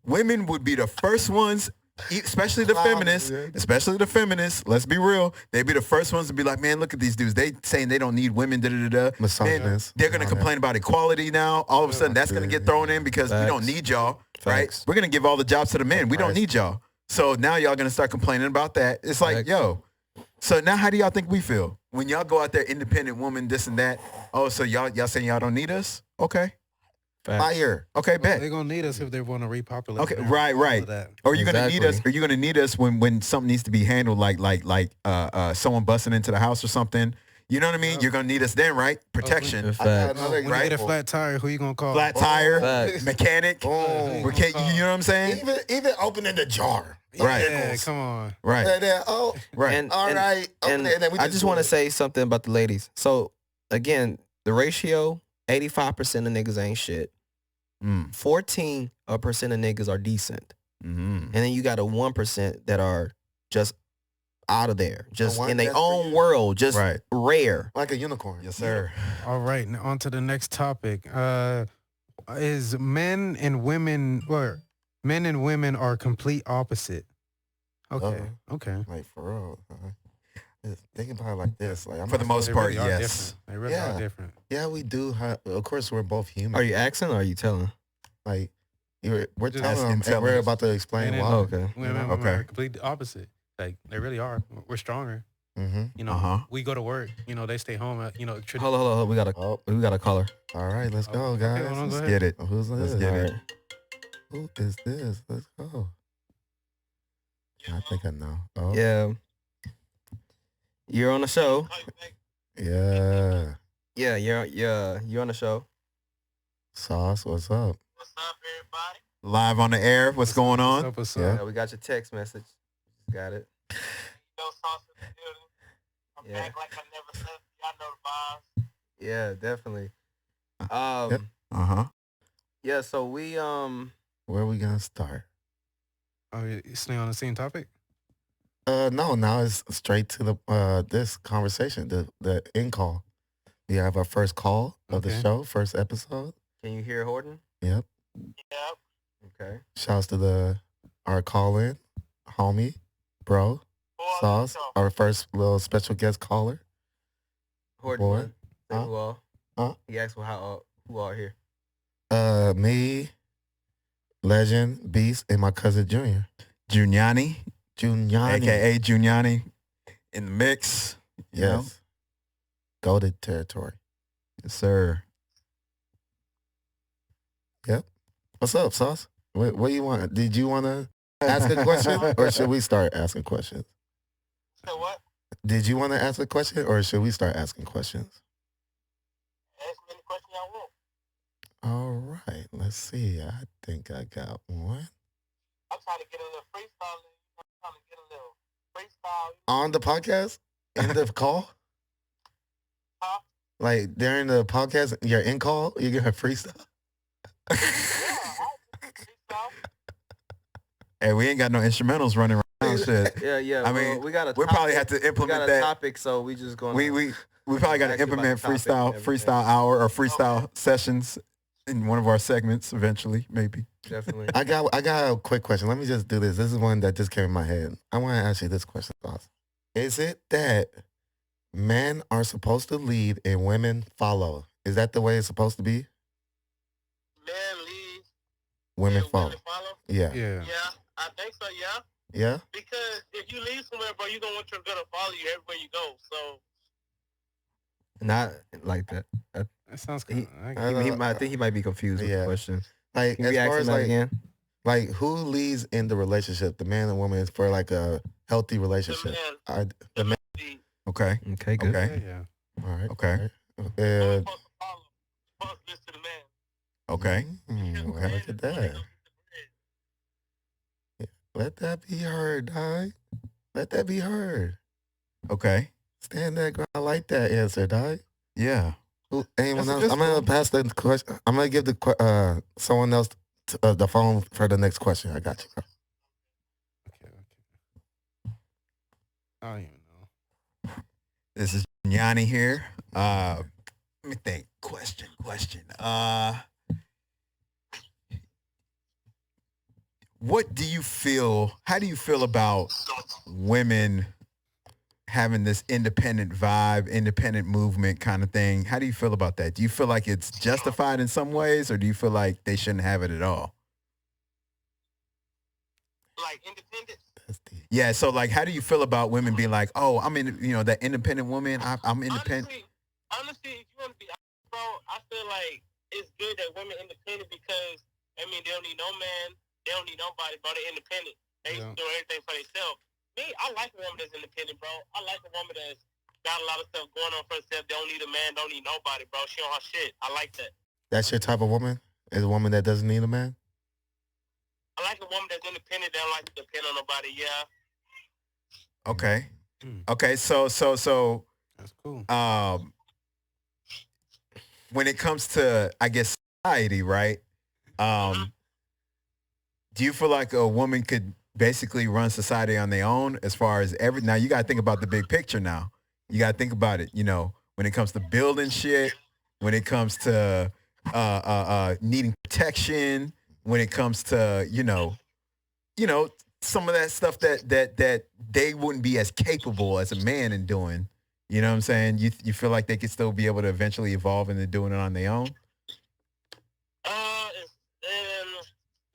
Women would be the first ones, especially the feminists, let's be real. They'd be the first ones to be like, man, look at these dudes. They saying they don't need women, Misogynists. They're going to complain about equality now. All of a sudden, that's going to get thrown in because we don't need y'all, right? We're going to give all the jobs to the men. We don't need y'all. So now y'all going to start complaining about that. It's like, yo, so now how do y'all think we feel? When y'all go out there, independent woman, this and that. Oh, so y'all saying y'all don't need us? Okay. Fire. Okay, bet. They're gonna need us if they want to repopulate. Okay, right. Or you're gonna need us. Or you're gonna need us when something needs to be handled, like someone busting into the house or something. You know what I mean? You're gonna need us then, right? Protection. When you get a flat tire, who you gonna call? Flat tire, mechanic. You know what I'm saying? Even opening the jar. Right. Yeah, come on. Right. Right. And then we I just want to say something about the ladies. So again, the ratio, 85% of niggas ain't shit. 14% of niggas are decent. And then you got a 1% that are just out of there, just in their own world, just rare. Like a unicorn. Yes, sir. All right, now on to the next topic. Is men and women are complete opposite? Okay. Okay. Like, for real. Thinking about it like this, like, For the most part, yes. They really are different. Yeah, we do. Of course, we're both human. Are you asking or are you telling? Like, we're Just telling them, and we're about to explain Men why. and Okay. Women Okay. are complete opposite. Like, they really are. We're stronger. Mm-hmm. You know, we go to work. You know, they stay home. Hold on. We got a caller. All right, let's go, guys. hold on, go Let's ahead. get it. Who's Let's this? get All it. right. Who is this? Let's go. I think I know. Oh. Yeah. You're on the show. Yeah. Yeah, you're on the show. Sauce, what's up? What's up, everybody? Live on the air. What's going on? What's Yeah. up? Yeah, we got your text message. Got it. You know, Sauce in the building. I'm Yeah. back like I never left. Y'all know the vibes. Yeah, definitely. Yep. Uh-huh. Yeah, so we Where we gonna start? Oh, you stay on the same topic? No, now it's straight to the this conversation, the in call. We have our first call of the Okay. show, first episode. can you hear Horton? Yep. Yep. Okay. Shouts to our call in, homie, bro, Boy, Sauce, our first little special guest caller. Horton, Boy. man. Say Huh? who all? Huh? He asked who all here. Me, Legend, Beast, and my cousin Junior. Juniani, Juniani. a.k.a. Juniani, in the mix. You know? Yes. Goated territory. Yes, sir. What's up, Sauce? What do you want? Did you want to ask a question or should we start asking questions? So what? Did you want to ask a question or should we start asking questions? Ask me any question y'all want. All right, let's see. I think I got one. I'm trying to get a little freestyle. I'm trying to get a little freestyle. On the podcast? In the call? Huh? Like during the podcast, you're in call, you get a freestyle? Yeah, I freestyle. Hey, we ain't got no instrumentals running around. Shit. Yeah. I well, mean, we got a We'll topic. probably have to we got implement a that. topic, so we just going We probably got to Ask you about implement the topic freestyle and everything. hour or freestyle sessions in one of our segments eventually, maybe. definitely. I got a quick question. Let me just do this. This is one that just came in my head. I want to ask you this question, Sauce. Is it that men are supposed to lead and women follow? Is that the way it's supposed to be? Man, lead. Women and follow. women follow. Yeah. Yeah. Yeah, I think so, yeah. Yeah? Because if you leave somewhere, bro, you don't want your girl to follow you everywhere you go. So, Not like that. That sounds He- kind I think he might be confused with Yeah. the question. Like, Can as we ask far him as that like, again? like, who leads in the relationship, the man and woman, is for like a healthy the relationship? man, The man. lead. Okay. Okay, good. Okay. yeah. All right. Okay. all right. Women Uh, supposed to follow. Supposed to listen to the man. Okay. well, Okay. look at that. Let that be heard, dog. Let that be heard. Okay. Stand that ground. I like that answer, dog. Yeah. Anyone That's- else? that's I'm gonna cool. pass the question. I'm gonna give someone else the phone for the next question. I got you, bro. Okay. I don't even know. This is Yanni here. Let me think. Question. What do you feel? How do you feel about women having this independent vibe, independent movement kind of thing? How do you feel about that? Do you feel like it's justified in some ways, or do you feel like they shouldn't have it at all? Like independence. That's deep. Yeah. So, like, how do you feel about women being like, "Oh, I'm in," that independent woman. I'm independent. Honestly, if you want to be honest, bro, I feel like it's good that women independent because they don't need no man, they don't need nobody, bro. They're independent. They Yeah. do everything for themselves. Me, I like a woman that's independent, bro. I like a woman that's got a lot of stuff going on for herself. They don't need a man, don't need nobody, bro. She on her shit. I like that. That's your type of woman? Is a woman that doesn't need a man? I like a woman that's independent. They don't like to depend on nobody. Yeah. Okay. Hmm. Okay. So, That's cool. when it comes to, I guess, society, right? Do you feel like a woman could basically run society on their own as far as now you got to think about the big picture now. You got to think about it, when it comes to building shit, when it comes to needing protection, when it comes to, some of that stuff that they wouldn't be as capable as a man in doing. You know what I'm saying? You feel like they could still be able to eventually evolve into doing it on their own?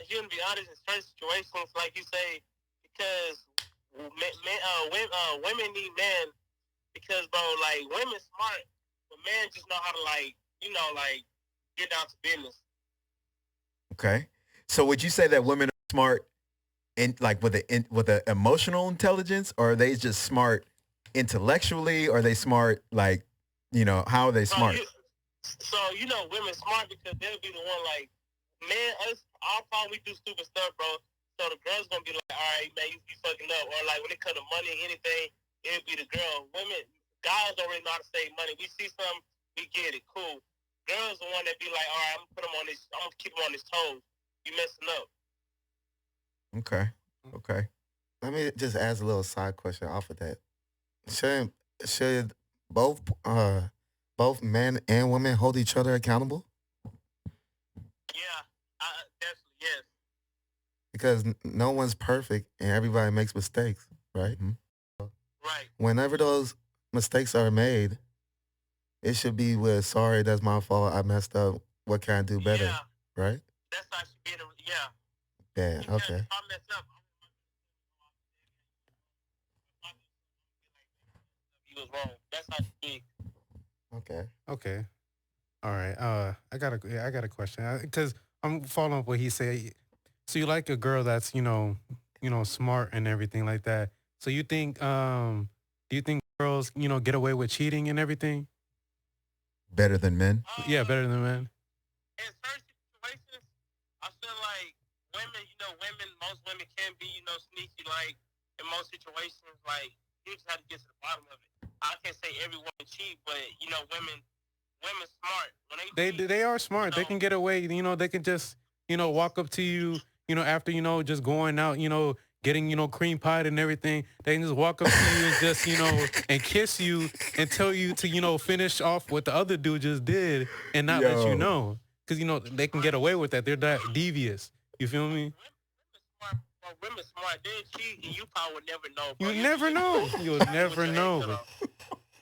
If you want to be honest, in certain situations, like you say, because women need men because, bro, like, women smart, but men just know how to, get down to business. Okay. So would you say that women are smart in with the emotional intelligence, or are they just smart intellectually, or are they smart how are they smart? So, you know, women smart because they'll be the one like, man, us, our problem, we do stupid stuff, bro. So the girl's gonna be like, all right, man, you fucking up. Or like when it comes to money or anything, it'll be the girl. Women, guys don't really know how to save money. We see something, we get it, cool. Girls the one that be like, all right, I'm gonna put him on this, I'm gonna keep him on his toes. You messing up. Okay. Let me just ask a little side question off of that. Should both men and women hold each other accountable? Yeah, definitely, yes. Because no one's perfect and everybody makes mistakes, right? Mm-hmm. Right. Whenever those mistakes are made, it should be with, sorry, that's my fault, I messed up, what can I do better, Yeah, right? that's how she be. Yeah. Yeah, Because okay. if I mess up, you was wrong. That's how she be. Okay. Okay. All right. I got a question because I'm following up what he said. So you like a girl that's smart and everything like that. So you think do you think girls get away with cheating and everything? Better than men? Yeah, better than men. In certain situations, I feel like most women can be, sneaky. Like in most situations, like you just have to get to the bottom of it. I can't say every woman cheat, but women smart. When they cheat, They are smart. They can get away. They can just walk up to you. After just going out. Getting cream pie and everything. They can just walk up to you and just and kiss you and tell you to finish off what the other dude just did and not let you know. Because they can get away with that. They're that devious. You feel me? Women smart. They cheat, and you probably would never know. Bro. You never know. You'll never know,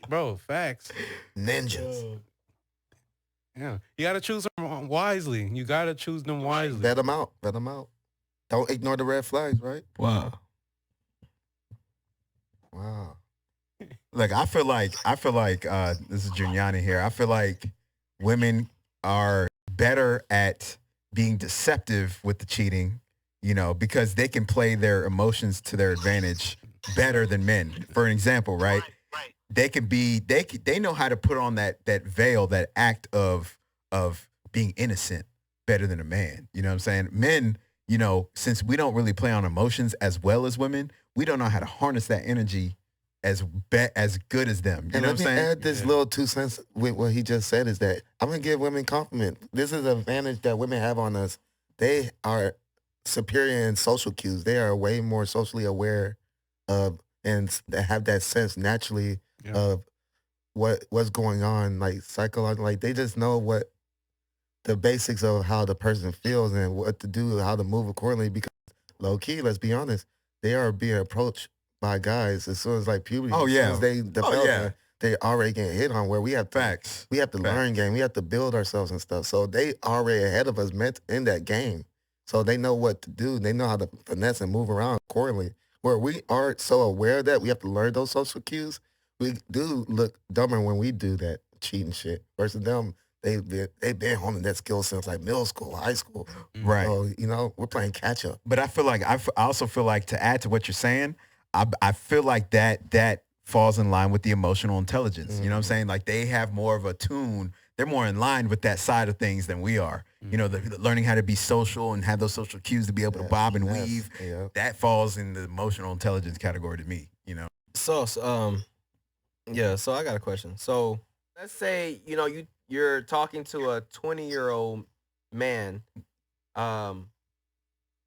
bro. Facts. Ninjas. Yeah, you gotta choose them wisely. You gotta choose them wisely. Vet them out. Don't ignore the red flags, right? Wow. Look, I feel like this is Giuliani here. I feel like women are better at being deceptive with the cheating, because they can play their emotions to their advantage better than men. For an example, right? Right. They know how to put on that veil, that act of being innocent better than a man. You know what I'm saying? Men, since we don't really play on emotions as well as women, we don't know how to harness that energy as good as them. You And know let what I'm me saying? add this little 2 cents with what he just said is that I'm going to give women compliments. This is an advantage that women have on us. They are superior in social cues. They are way more socially aware of and they have that sense naturally of what's going on, like psychologically. Like they just know what the basics of how the person feels and what to do, how to move accordingly. Because low key, let's be honest, they are being approached by guys as soon as like puberty. Oh, yeah. As soon as they develop, they already get hit on. Where we have Facts. We have to learn game. We have to build ourselves and stuff. So they already ahead of us in that game. So they know what to do. They know how to finesse and move around accordingly. Where we aren't so aware of that, we have to learn those social cues. We do look dumber when we do that cheating shit versus them. They've been honing that skill since like middle school, high school. Right. So, we're playing catch up. But I feel like I also feel like, to add to what you're saying, I feel like that falls in line with the emotional intelligence. You know what I'm saying? Like they have more of a tune. They're more in line with that side of things than we are. The learning how to be social and have those social cues to be able to bob and weave. Yeah. That falls in the emotional intelligence category to me. So I got a question. So let's say you're talking to a 20-year-old man, and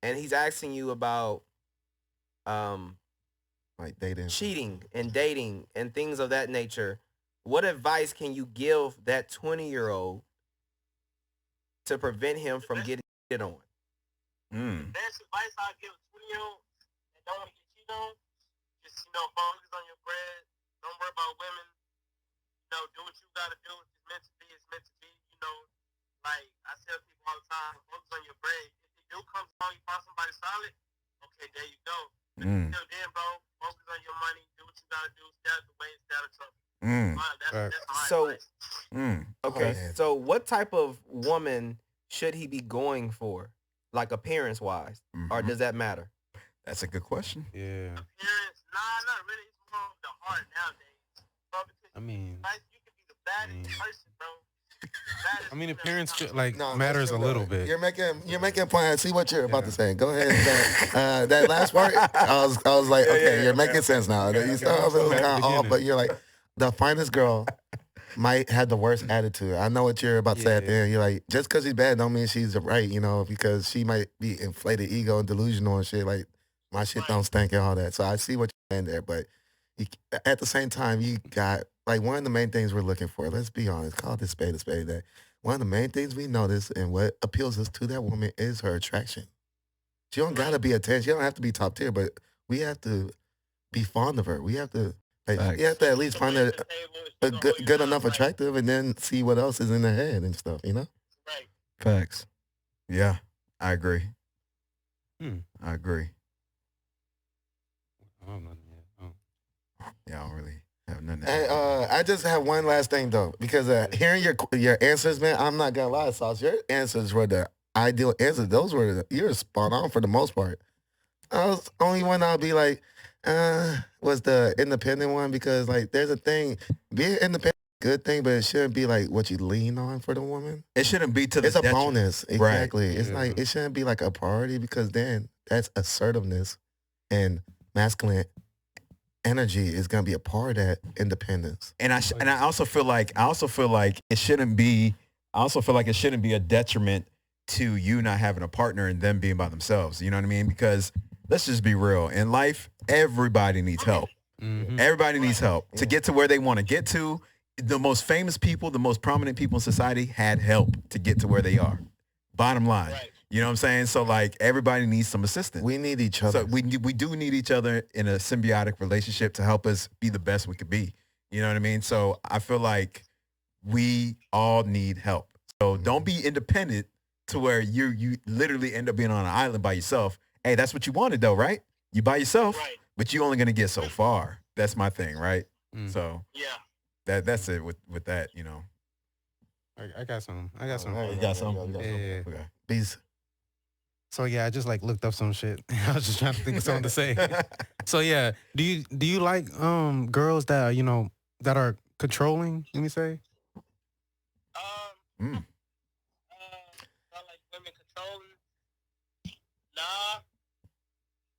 he's asking you about like dating, cheating and dating and things of that nature. What advice can you give that 20-year-old to prevent him from getting shit on? Best advice I give a 20-year-old that don't want to get cheated on, just focus on your bread. Don't worry about women. Do what you gotta do. If it's meant to be, it's meant to be. Like I tell people all the time, focus on your bread. If you do come along, you find somebody solid, okay, there you go. But until then, bro, focus on your money. Do what you gotta do. Stay out the way. Stay out of trouble. That's my advice. Okay. So what type of woman should he be going for? Like appearance wise? Or does that matter? That's a good question. Yeah. Appearance, not really. It's more of the heart nowadays. Bro, because I mean, you can be the baddest person, bro. I mean, appearance like No, matters a little bit. You're making a point. I see what you're about to say. Go ahead. That last part, I was like, okay, you're making sense now. You start off a little kind of off, but you're like, the finest girl might have the worst attitude. I know what you're about to say at the end. You're like, just because she's bad don't mean she's right, because she might be inflated ego and delusional and shit. Like, my shit don't stink and all that. So I see what you're saying there. But at the same time, you got, like, one of the main things we're looking for, let's be honest, call this spade a spade, that one of the main things we notice and what appeals us to that woman is her attraction. She don't got to be a 10. She don't have to be top tier, but we have to be fond of her. We have to, you have to at least find her a good enough attractive and then see what else is in her head and stuff, Right. Facts. Yeah, I agree. I agree. Oh, nothing yet. Oh. Yeah, I don't really have nothing. Hey, I just have one last thing though, because hearing your answers, man, I'm not gonna lie, Sauce. Your answers were the ideal answers. Those were you're spot on for the most part. I was only one I'll be like, was the independent one, because like there's a thing, being independent is a good thing, but it shouldn't be like what you lean on for the woman. It shouldn't be to the It's a detriment. bonus, exactly. Right. It's like it shouldn't be like a priority, because then that's assertiveness and masculine energy is gonna be a part of that independence. And I also feel like it shouldn't be. I also feel like it shouldn't be a detriment to you not having a partner and them being by themselves. You know what I mean? Because let's just be real. In life, everybody needs help. Mm-hmm. Everybody needs help to get to where they want to get to. The most famous people, the most prominent people in society had help to get to where they are. Bottom line. Right. You know what I'm saying? So like everybody needs some assistance. We need each other. So we do need each other in a symbiotic relationship to help us be the best we could be. You know what I mean? So I feel like we all need help. So don't be independent to where you literally end up being on an island by yourself. Hey, that's what you wanted though, right? You by yourself, Right. but you only gonna get so far. That's my thing, right? So Yeah. that's it with that, you know. I got some. I got some. You got some? Yeah. Okay. Bees. So yeah, I just like looked up some shit. I was just trying to think of something to say. So yeah, do you like girls that are, that are controlling? Let me say. I like women controlling. Nah,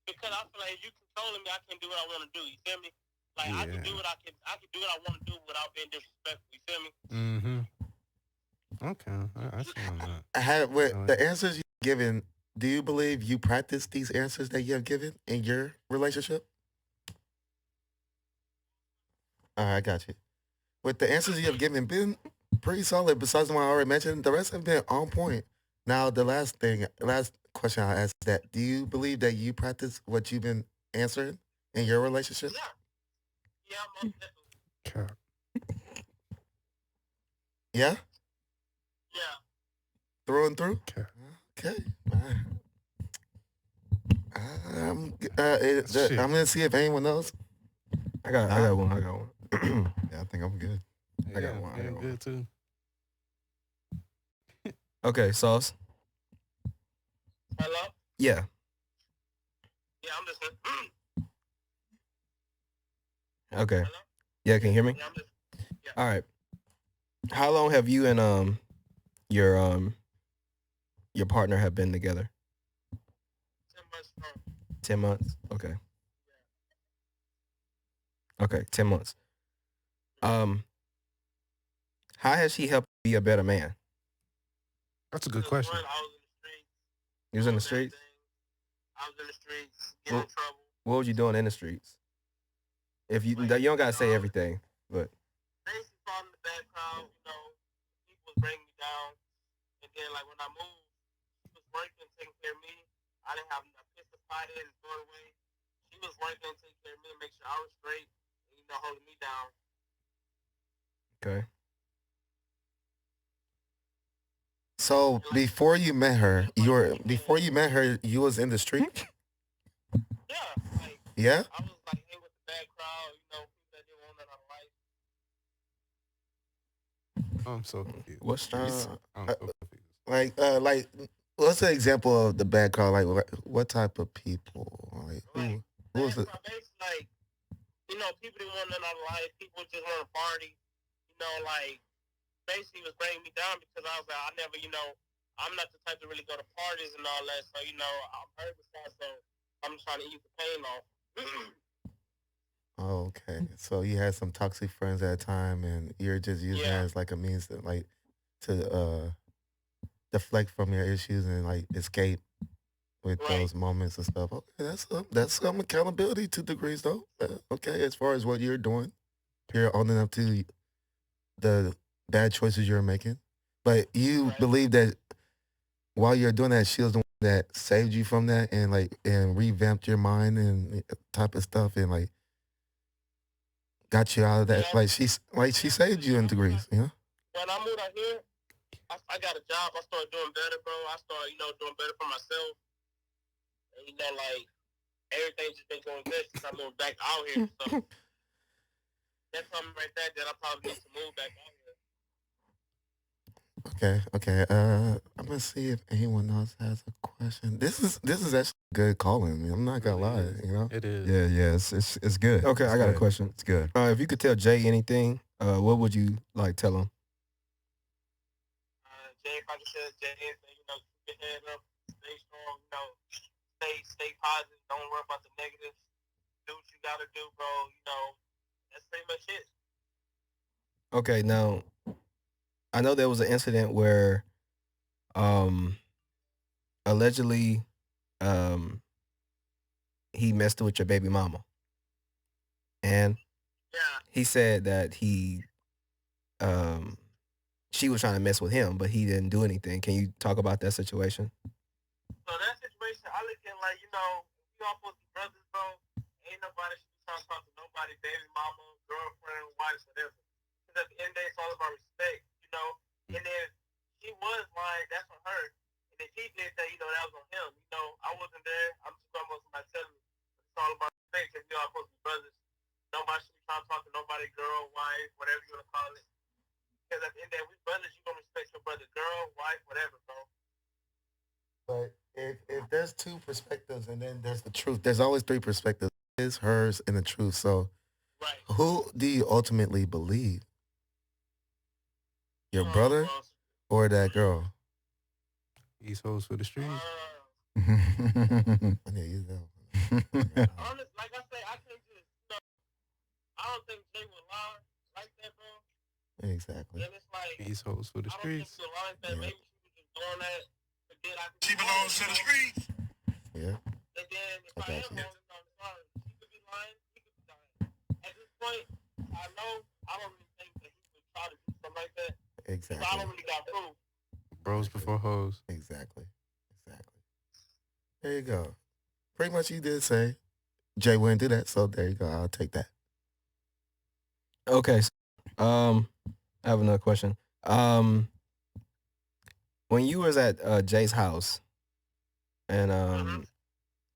because I feel like if you controlling me, I can do what I want to do. You feel me? Like I can do what I do what I want to do without being disrespectful. You feel me? Mm-hmm. Okay, I see on that. With the answers you've given, do you believe you practice these answers that you have given in your relationship? All right, I got you. With the answers you have given, been pretty solid. Besides the one I already mentioned, the rest have been on point. Now, the last question I asked is that, do you believe that you practice what you've been answering in your relationship? Yeah, most definitely. Yeah? Yeah. Through and through? Okay. I'm gonna see if anyone else. I got one. Yeah, I think I'm good. I got one. Yeah, good too. Okay, Sauce. Hello? Yeah. Yeah, I'm listening. Okay. Hello? Yeah, can you hear me? Yeah, I'm listening. Yeah. All right. How long have you and your partner have been together? 10 months strong. 10 months? Okay. Okay, 10 months. How has she helped you be a better man? That's a good question. I was in the streets. You was in the streets? I was in the streets, getting in trouble. What was you doing in the streets? If you don't gotta say everything, but Basically falling in the bad crowd, people was bringing me down. And then like when I moved, she was working, taking care of me. I didn't have a piece of pot in and throw it away. She was working, taking care of me, make sure I was straight, and holding me down. okay. So before you met her, you was in the street? Yeah, like Yeah? I was like in with the bad crowd, people that didn't want none of life. I'm so confused. What streets? I'm so confused. Like, what's an example of the bad crowd? Like, what type of people? Like, who was it? Basically, like, people didn't want none of life. People just want to party. Like, basically was bringing me down because I was like, I never, I'm not the type to really go to parties and all that. So, I'm hurt with that. So I'm trying to ease the pain off. Okay, so you had some toxic friends at a time, and you're just using that as like a means to deflect from your issues and like escape with those moments and stuff. Okay, that's some accountability to degrees though. Okay, as far as what you're doing, you're owning up to the bad choices you're making, but you believe that while you're doing that, she was the one that saved you from that and revamped your mind and type of stuff and like got you out of that. Like she saved you in degrees, you know? When I moved out here, I got a job. I started doing better, bro. I started, doing better for myself. And, like, everything's just been going good since I moved back out here. So that's something right there that I probably need to move back out here. Okay. I'm gonna see if anyone else has a question. This is actually good calling. I'm not gonna lie, you know. It is. Yeah. It's good. Okay, I got a question. It's good. If you could tell Jay anything, what would you like tell him? Jay, if I could tell Jay anything, keep your head up, stay strong, stay positive. Don't worry about the negatives. Do what you gotta do, bro. That's pretty much it. Okay, now I know there was an incident where allegedly he messed with your baby mama. And he said that she was trying to mess with him, but he didn't do anything. Can you talk about that situation? So that situation, I look at like, we all supposed to be brothers, bro. Ain't nobody should be trying to talk to nobody, baby mama, girlfriend, wife, whatever. Because at the end of the day, it's all about respect, And then she was lying, that's on her. And if he did that, that was on him. I wasn't there. I'm just almost somebody telling me. It's all about respect. Because we all supposed to be brothers. Nobody should be trying to talk to nobody, girl, wife, whatever you want to call it. Because at the end of the day, we brothers, you gonna respect your brother, girl, wife, whatever, bro. But if there's two perspectives and then there's the truth, there's always three perspectives: his, hers, and the truth. So, who do you ultimately believe? Your brother or that girl? East Hoes for the streets. I need to use that one. Honest, like I say, I can't just, I don't think Jay would lie like that, bro. Exactly. And it's like, East Hoes for the streets. I don't think she'll lie like that. Maybe she was just doing that to get out. She belongs to the streets. Yeah. And then if I am wrong, I'm sorry. She could be lying. He could be lying. At this point, I don't really think that he would try to do something like that. Exactly. So I don't really got proof. Bros before hoes. Exactly. There you go. Pretty much you did say Jay wouldn't do that, so there you go. I'll take that. Okay. I have another question. When you was at Jay's house and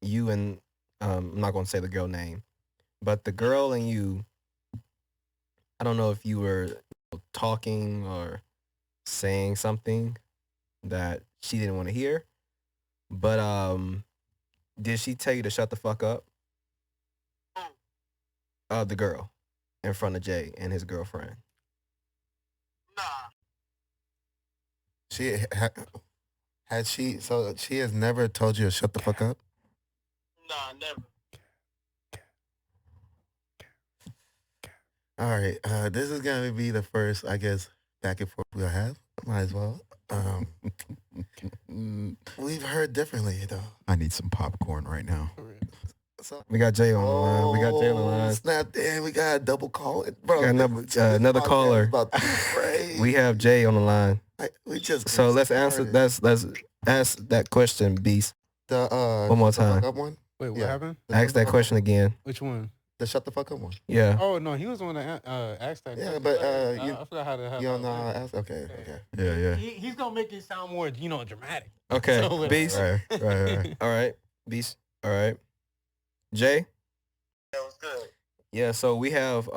you and I'm not gonna say the girl name, but the girl and you, I don't know if you were talking or saying something that she didn't want to hear, but did she tell you to shut the fuck up? The girl in front of Jay and his girlfriend. Nah. She has never told you to shut the fuck up? Nah, never. All right. This is gonna be the first, I guess, back and forth we'll have. Might as well. We've heard differently though. I need some popcorn right now. So We got Jay on the line. We got Jay on the line. Snap! Damn, we got a double call, bro. Another caller. About to be crazy. We have Jay on the line. We just so let's answer. Let's ask that question, Beast. One more time. Wait, what happened? Ask that question again. Which one? The shut the fuck up one. Yeah. Oh no, he was the one that asked that. Yeah, question. but I forgot how to. You don't know how to ask. Okay. Yeah. He's gonna make it sound more, dramatic. Okay, So, Beast. Right. All right, Beast. All right, Jay. That was good. Yeah, so we have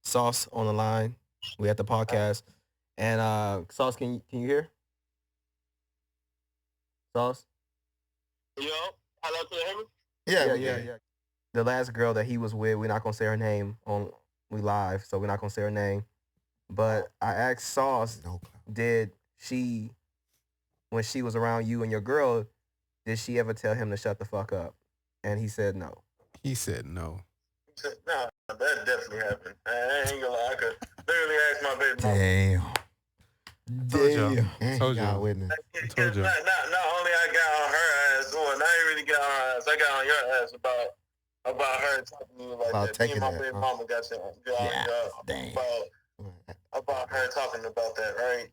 Sauce on the line. We at the podcast, and Sauce, can you hear? Sauce. Yo, hello, can you hear me? Yeah. The last girl that he was with, we're not gonna say her name we live, so we're not gonna say her name. But I asked Sauce, No. did she, when she was around you and your girl, did she ever tell him to shut the fuck up? And he said no. He said no. Nah, that definitely happened. I ain't gonna lie. I could literally ask my baby mama. Damn. Told y'all. Damn. And Told he got a y'all. witness. Because told you. not only I got on her ass, well, I ain't really got on her ass. I got on your ass about her talking to you like About that. Me and my taking baby that, huh? mama got Damn. about her talking about that, right?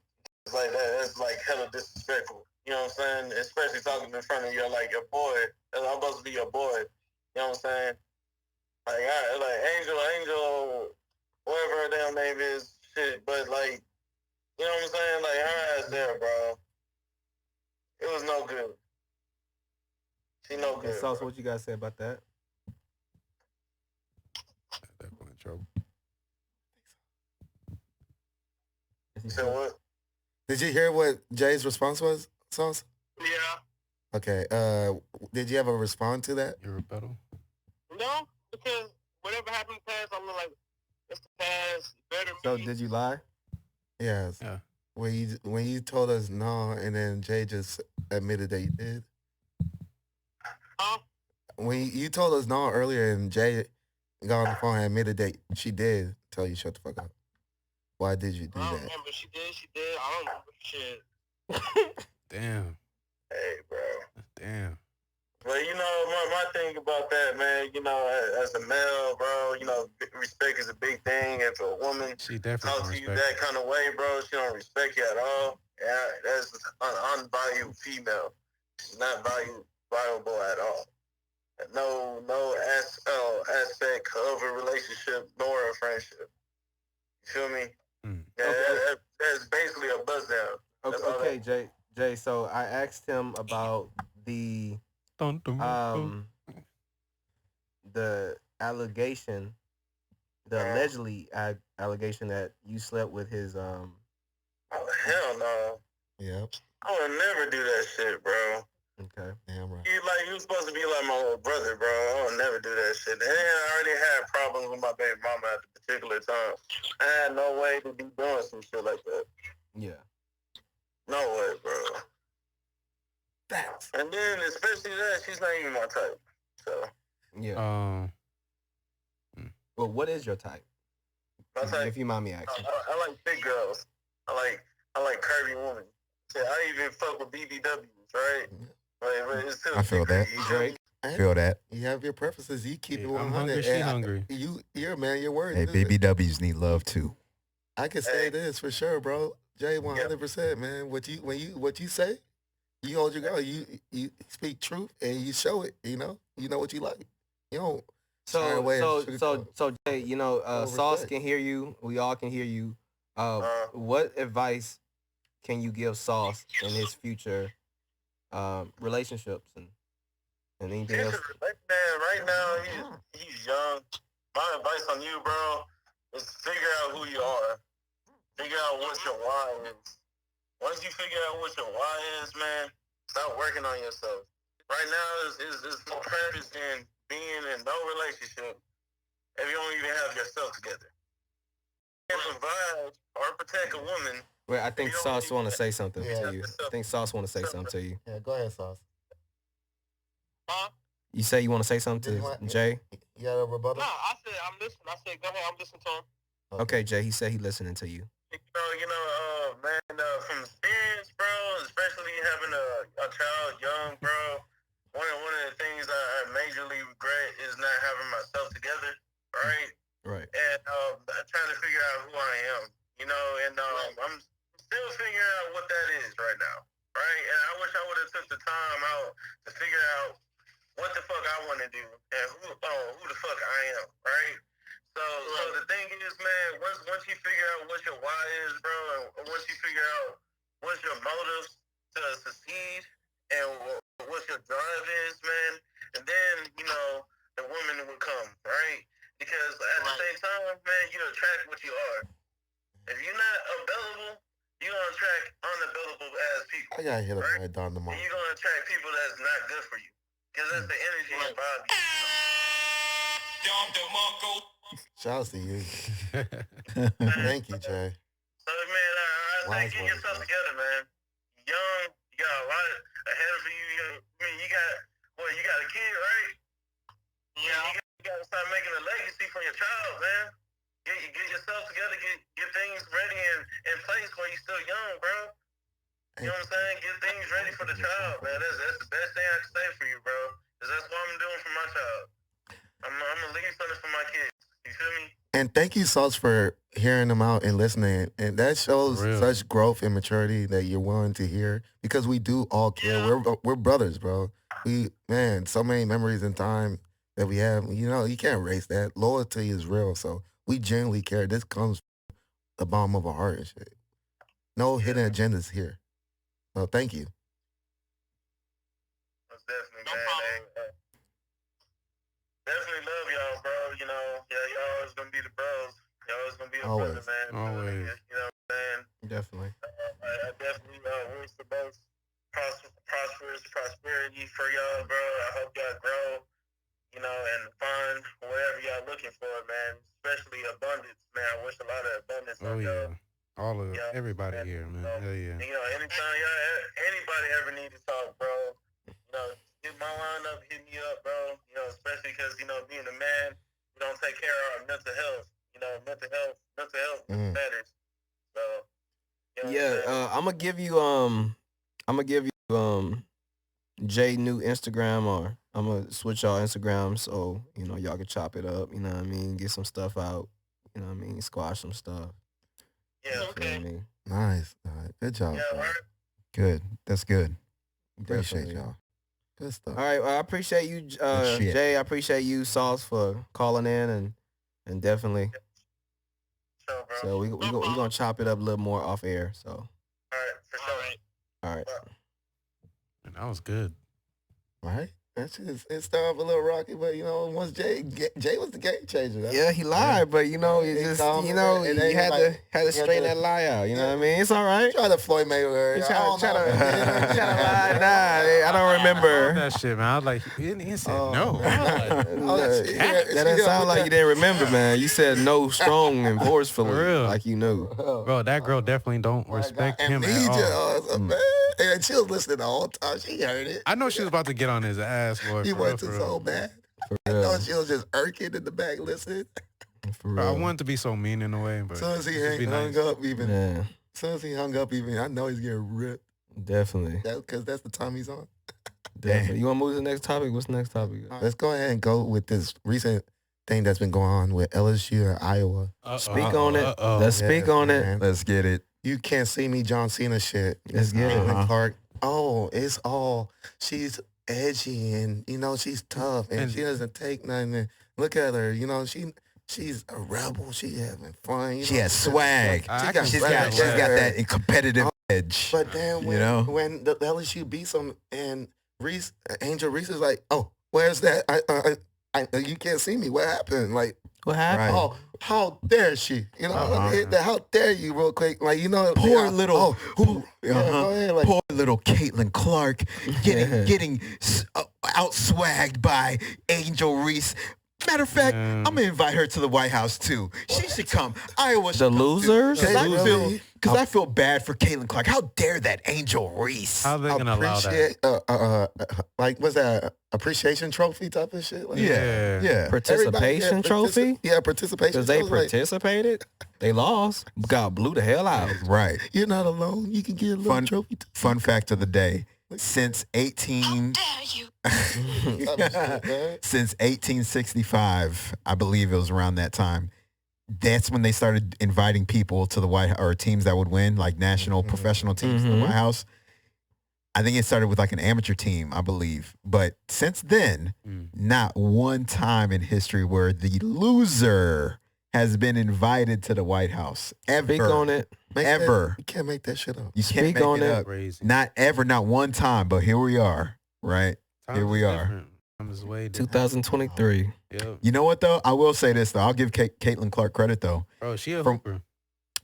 It's like that's like hella disrespectful. You know what I'm saying? Especially talking in front of your your boy. I'm supposed to be your boy. You know what I'm saying? Like Angel, whatever her damn name is, shit. But like, you know what I'm saying? Like her ass there, bro. It was no good. She no good. Sauce, Bro. what you guys say about that? That boy in trouble. You said what? Did you hear what Jay's response was, Sauce? Yeah. Okay. Did you ever respond to that? Your rebuttal. No, because whatever happened in the past, I'm like, it's the past. Better So me. did you lie? Yes. Yeah. When you told us no, and then Jay just admitted that you did. Huh? When you told us no earlier, and Jay got on the phone and admitted that she did tell you shut the fuck up. Why did you do I don't that? remember. She did. I don't remember shit. Damn. Hey, bro. Damn. But my thing about that, man, as a male, bro, respect is a big thing. And for a woman She definitely talk don't to you respect that kind of way, bro, she don't respect you at all. Yeah, that's an unvalued female. She's not valuable at all. No aspect of a relationship nor a friendship. You feel me? Mm. Yeah, Okay. that's basically a buzz down. That's all Okay, that- Jay. So I asked him about the Dun, dun, dun. the allegation, the allegedly allegation that you slept with his Oh, hell no. Yep. I would never do that shit, bro. Okay. Damn right. You supposed to be like my little brother, bro. I would never do that shit. And I already had problems with my baby mama at the particular time. I had no way to be doing some shit like that. Yeah. No way, bro. That. And then, especially that, she's not even my type. So, Yeah. Well, what is your type? my type, If you mind me asking. I like big girls. I like curvy women. Shit, I even fuck with BBWs, right? But it's still I feel that. Drake. Feel that. You have your preferences. You keep Yeah, it I'm 100. hungry, she and hungry. You're a man. Your word. Hey, BBWs need love too. I can say this for sure, bro. Jay, 100%, man. What you say, you hold your girl. You speak truth and you show it. You know what you like. You don't. shy away and sugarcoat. So Jay, Sauce respect. can hear you. We all can hear you. What advice can you give Sauce in his future relationships and anything else? Man, right now he's young. My advice on you, bro, is figure out who you are. Figure out what your why is. Once you figure out what your why is, man, start working on yourself. Right now, is no purpose in being in no relationship if you don't even have yourself together. You can't provide or protect a woman. Wait, I think Sauce want to say something Yeah. to you. I think Sauce want to say something to you. Yeah, go ahead, Sauce. Huh? You say you want to say something Did you to want- Jay? You got a rebuttal? No, I said I'm listening. I said go ahead. I'm listening to him. Okay, Jay. He said he listening to you. Man, from experience, bro, especially having a child young, bro, one of the things I majorly regret is not having myself together, right? Right. And trying to figure out who I am, and I'm still figuring out what that is right now, right? And I wish I would have took the time out to figure out what the fuck I want to do and who the fuck I am, right? So the thing is, man, once you figure out what your why is, bro, and once you figure out what's your motives to succeed and what your drive is, man, and then, the woman will come, right? Because at the same time, man, you attract what you are. If you're not available, you're going to attract unavailable ass people. I gotta hit up right? my Don tomorrow. And you're going to attract people that's not good for you. Because that's the energy and vibe you. Shouts to you. Thank you, Jay. So, man, I say Wise get words, yourself man. together, man. Young, you got a lot ahead of you. You got a kid, right? Yeah. You got to start making a legacy for your child, man. Get yourself together, get things ready and in place while you're still young, bro. You know what I'm saying? Get things ready for the child, man. That's the best thing I can say for you, bro. Because that's what I'm doing for my child. I'm going to leave something for my kids. You feel me? And thank you so much for hearing them out and listening. And that shows For real. such growth and maturity that you're willing to hear because we do all care. Yeah. We're brothers, bro. So many memories and time that we have. You know, you can't erase that. Loyalty is real. So we genuinely care. This comes from the bottom of our heart and shit. No hidden agendas here. So thank you. Most definitely, man. Definitely love y'all, bro. You know, y'all always gonna be the bros. Y'all always gonna be a Always. brother, man. Always. You know what I'm saying? Definitely. I definitely wish for both prosperity for y'all, bro. I hope y'all grow, you know, and find whatever y'all looking for, man. Especially abundance, man. I wish a lot of abundance Oh, on yeah. y'all. All of Yeah. everybody here, man. Hell yeah. You know, anytime anybody ever need to talk, bro, you know, hit my line up, hit me up, bro. You know, especially because, you know, being a man, we don't take care of our mental health. You know, mental health matters. So, you know what I'm saying? I'm gonna give you Jay new Instagram, or I'm gonna switch y'all Instagram so you know y'all can chop it up. You know what I mean? Get some stuff out. You know what I mean? Squash some stuff. Yeah, You feel okay. me? Nice. All right. Good job. Yeah, bro. right. Good. That's good. Appreciate Definitely. y'all. Good stuff. All right, well, I appreciate you, Good shit. Jay. I appreciate you, Sauce, for calling in and definitely. So, bro. So we gonna chop it up a little more off air. So All right, for sure. all right. And that was good. Right? That's just, it started off a little rocky, but you know, once Jay was the game changer. Yeah, he lied, but you know, He it just called you me know, that, and you then he had like- to straighten that lie out. You know what I mean? It's all right. Try to Floyd Mayweather. You I try don't to know. lie. Nah, I don't remember. That shit, man. I was like, he said Oh, no. man. I was like, Oh, she- That she doesn't got sound with like that- you didn't remember, man. You said no strong and forcefully, For real. like you knew. bro, that girl definitely don't respect him at Amnesia, all. man. And she was listening the whole time. She heard it. I know she was about to get on his ass, boy. He for real, wanted for to real. so bad. For I know real. she was just irking in the back listening. For Bro, I real. wanted to be so mean in a way, but As soon as he just be hung nice. up, even. Man, As soon as he hung up, even, I know he's getting ripped. definitely. Because that's the time he's on. Definitely. You want to move to the next topic? What's the next topic? Let's go ahead and go with this recent thing that's been going on with LSU and Iowa. Speak on it. Uh-oh. Let's speak on it. man. Let's get it. You can't see me, John Cena shit. Let's get it. Caitlin Clark. Oh, it's all she's edgy and you know she's tough and And- she doesn't take nothing. And look at her, you know she's a rebel. She having fun. You She know? has swag. I got She's swag. got that competitive edge. But then when You know? when the LSU beats them and Angel Reese is like, oh, where's that? You can't see me. What happened? Like, What happened? Right. oh, how dare she? You know, Uh-huh. hit that, how dare you, real quick? Like, you know, Poor yeah, little, yeah, go ahead, like, poor little Caitlin Clark getting outswagged by Angel Reese. Matter of fact, Yeah. I'm gonna invite her to the White House too. She should come. Iowa should The come too. losers? Because Really? I feel bad for Caitlin Clark. How dare that Angel Reese? How they gonna allow that? appreciate, like, what's that, appreciation trophy type of shit? Like, Yeah, Yeah. yeah. Participation trophy? Yeah, participation. Because they trophy, like, participated, they lost. God blew the hell out. Right. you're not alone. You can get a little Fun- trophy too. Fun fact of the day: since 1865, I believe it was around that time. That's when they started inviting people to the White or teams that would win, like national professional teams to the Mhm. White House. I think it started with like an amateur team, I believe. But since then, not one time in history where the loser has been invited to the White House. Ever. Speak on it. Make that- Ever. you can't make that shit up. You can't Speak make on it it. up. Crazy. Not ever, not one time, but here we are, right? Here we are. Time is way different. 2023. Yep. You know what, though? I will say this, though. I'll give Caitlin Clark credit, though. Bro, she a From- hooper.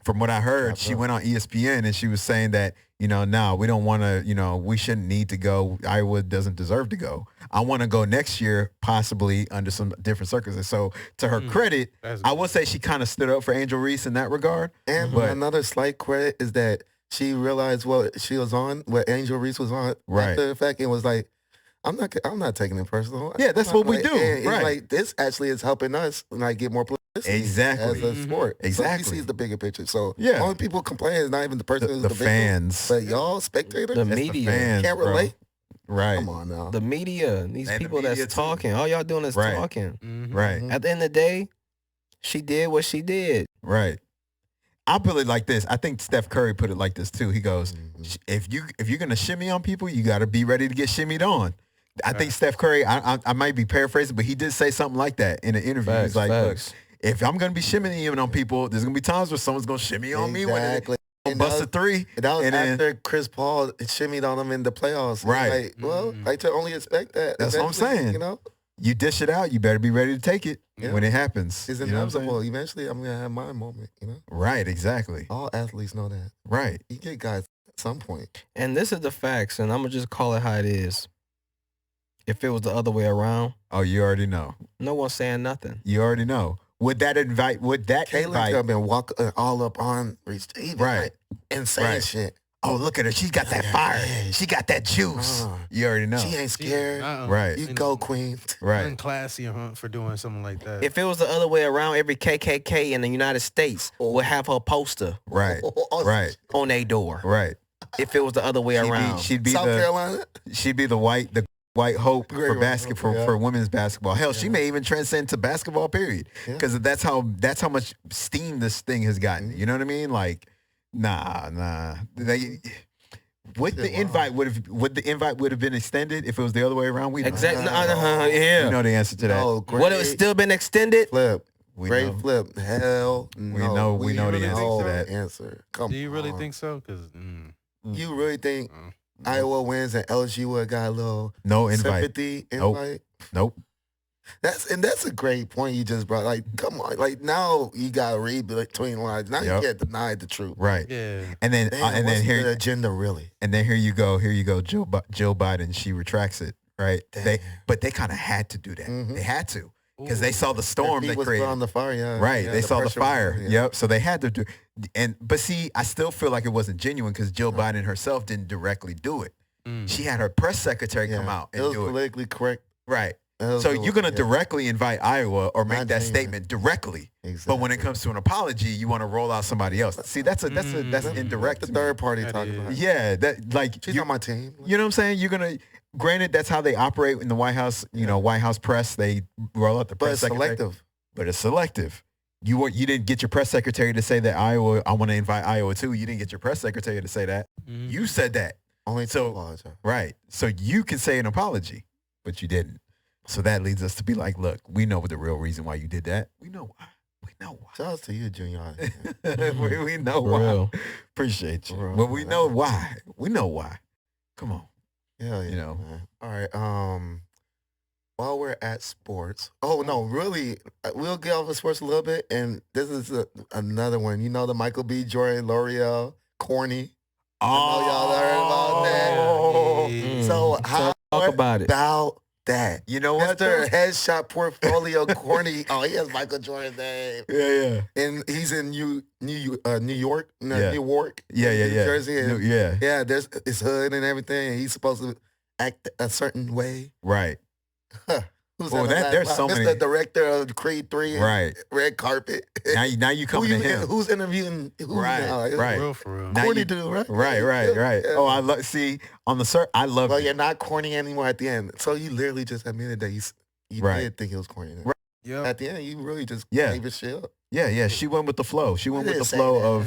From what I heard, Yeah, she bro. went on ESPN and she was saying that no, we don't want to, we shouldn't need to go. Iowa doesn't deserve to go. I want to go next year, possibly under some different circumstances. So to her credit, I will say she kind of stood up for Angel Reese in that regard. And another slight credit is that she realized what she was on, what Angel Reese was on. Right. After the fact, it was like, I'm not taking it personal. Yeah, that's what we do. And right. It's like, this actually is helping us get more publicity exactly as a sport. Exactly. So he sees the bigger picture. So yeah, only people complaining is not even the person who's the victim, fans, but y'all spectators, the media can't relate. Right. Come on now. The media, these people that's talking. All y'all doing is talking. Right. At the end of the day, she did what she did. Right. I'll put it like this. I think Steph Curry put it like this too. He goes, if you're gonna shimmy on people, you got to be ready to get shimmied on. I think Steph Curry, I might be paraphrasing, but he did say something like that in an interview. He's like, look, if I'm going to be shimmying on people, there's going to be times where someone's going to shimmy on me when it bust a three. That was after then Chris Paul shimmied on him in the playoffs. Right. I to only expect that. That's what I'm saying. You dish it out, you better be ready to take it when it happens. It's inevitable. Eventually, I'm going to have my moment, Right, exactly. All athletes know that. Right. You get guys at some point. And this is the facts, and I'm going to just call it how it is. If it was the other way around. Oh, you already know. No one's saying nothing. You already know. Would that invite? Caitlin have been walking all up on Reese, right, and saying shit. Oh, look at her. She's got that fire. She got that juice. You already know. She ain't scared. Right. You go, queen. Right. Unclassy for doing something like that. If it was the other way around, every KKK in the United States would have her poster. Right. Right. On their door. Right. If it was the other way around. She'd be South Carolina. She'd be the white hope for basketball for women's basketball. Hell, she may even transcend to basketball. Period. Because that's how much steam this thing has gotten. You know what I mean? Like, nah. Would the invite would have been extended if it was the other way around? Exactly. Yeah. We know the answer to that. Would it still been extended? Flip. Great flip. Hell, no. We know the answer to that. Answer. Come on. Do you really think so? Because you really think Iowa wins and LSU would have got a little sympathy invite? Nope. That's a great point you just brought. Like, come on. Like, now you got to read between lines. Now you can't deny the truth. Right. Yeah. And then here the agenda really. And then here you go. Jill Biden. She retracts it. Right. But they kind of had to do that. They had to. Because they saw the storm they created. On the fire, yeah. Right. Yeah, they saw the fire. Yeah. Yep. So they had to do. But see, I still feel like it wasn't genuine because Jill Biden herself didn't directly do it. She had her press secretary come out and do it. It was politically correct. Right. So you're going to directly invite Iowa or make that statement directly. Exactly. But when it comes to an apology, you want to roll out somebody else. See, that's indirect. The third party talking about it. Yeah. That, like, she's on my team. You know what I'm saying? You're going to. Granted, that's how they operate in the White House. White House press, they roll out the press secretary. But it's selective. You didn't get your press secretary to say that Iowa. I want to invite Iowa too. You didn't get your press secretary to say that. You said that. Only to apologize. Right. So you can say an apology, but you didn't. So that leads us to be like, look, we know the real reason why you did that. We know why. Shout out to you, Junior. we know why. Real. Appreciate you. Well, we know why. We know why. Come on. Yeah, man. All right. While we're at sports, really, we'll get off of sports a little bit, and this is another one. You know the Michael B. Jordan, L'Oreal, corny. Y'all heard about that. So how talk about it? About that, what? Mr. Headshot Portfolio corny. He has Michael Jordan's name. Yeah. And he's in New York, New York, New Jersey, yeah. There's his hood and everything. And he's supposed to act a certain way, right? Who's there's so many. The director of Creed 3, right? Red Carpet. Now you coming to him. Who's interviewing? Right. Real for real. Corny dude, right? Right. Yeah. Oh, I love. See on the I love. Well, you're not corny anymore at the end. So you literally just admitted that you did think he was corny. Right. Yeah. At the end, you really just gave a shit up. Yeah. She went with the flow. She went with the flow of.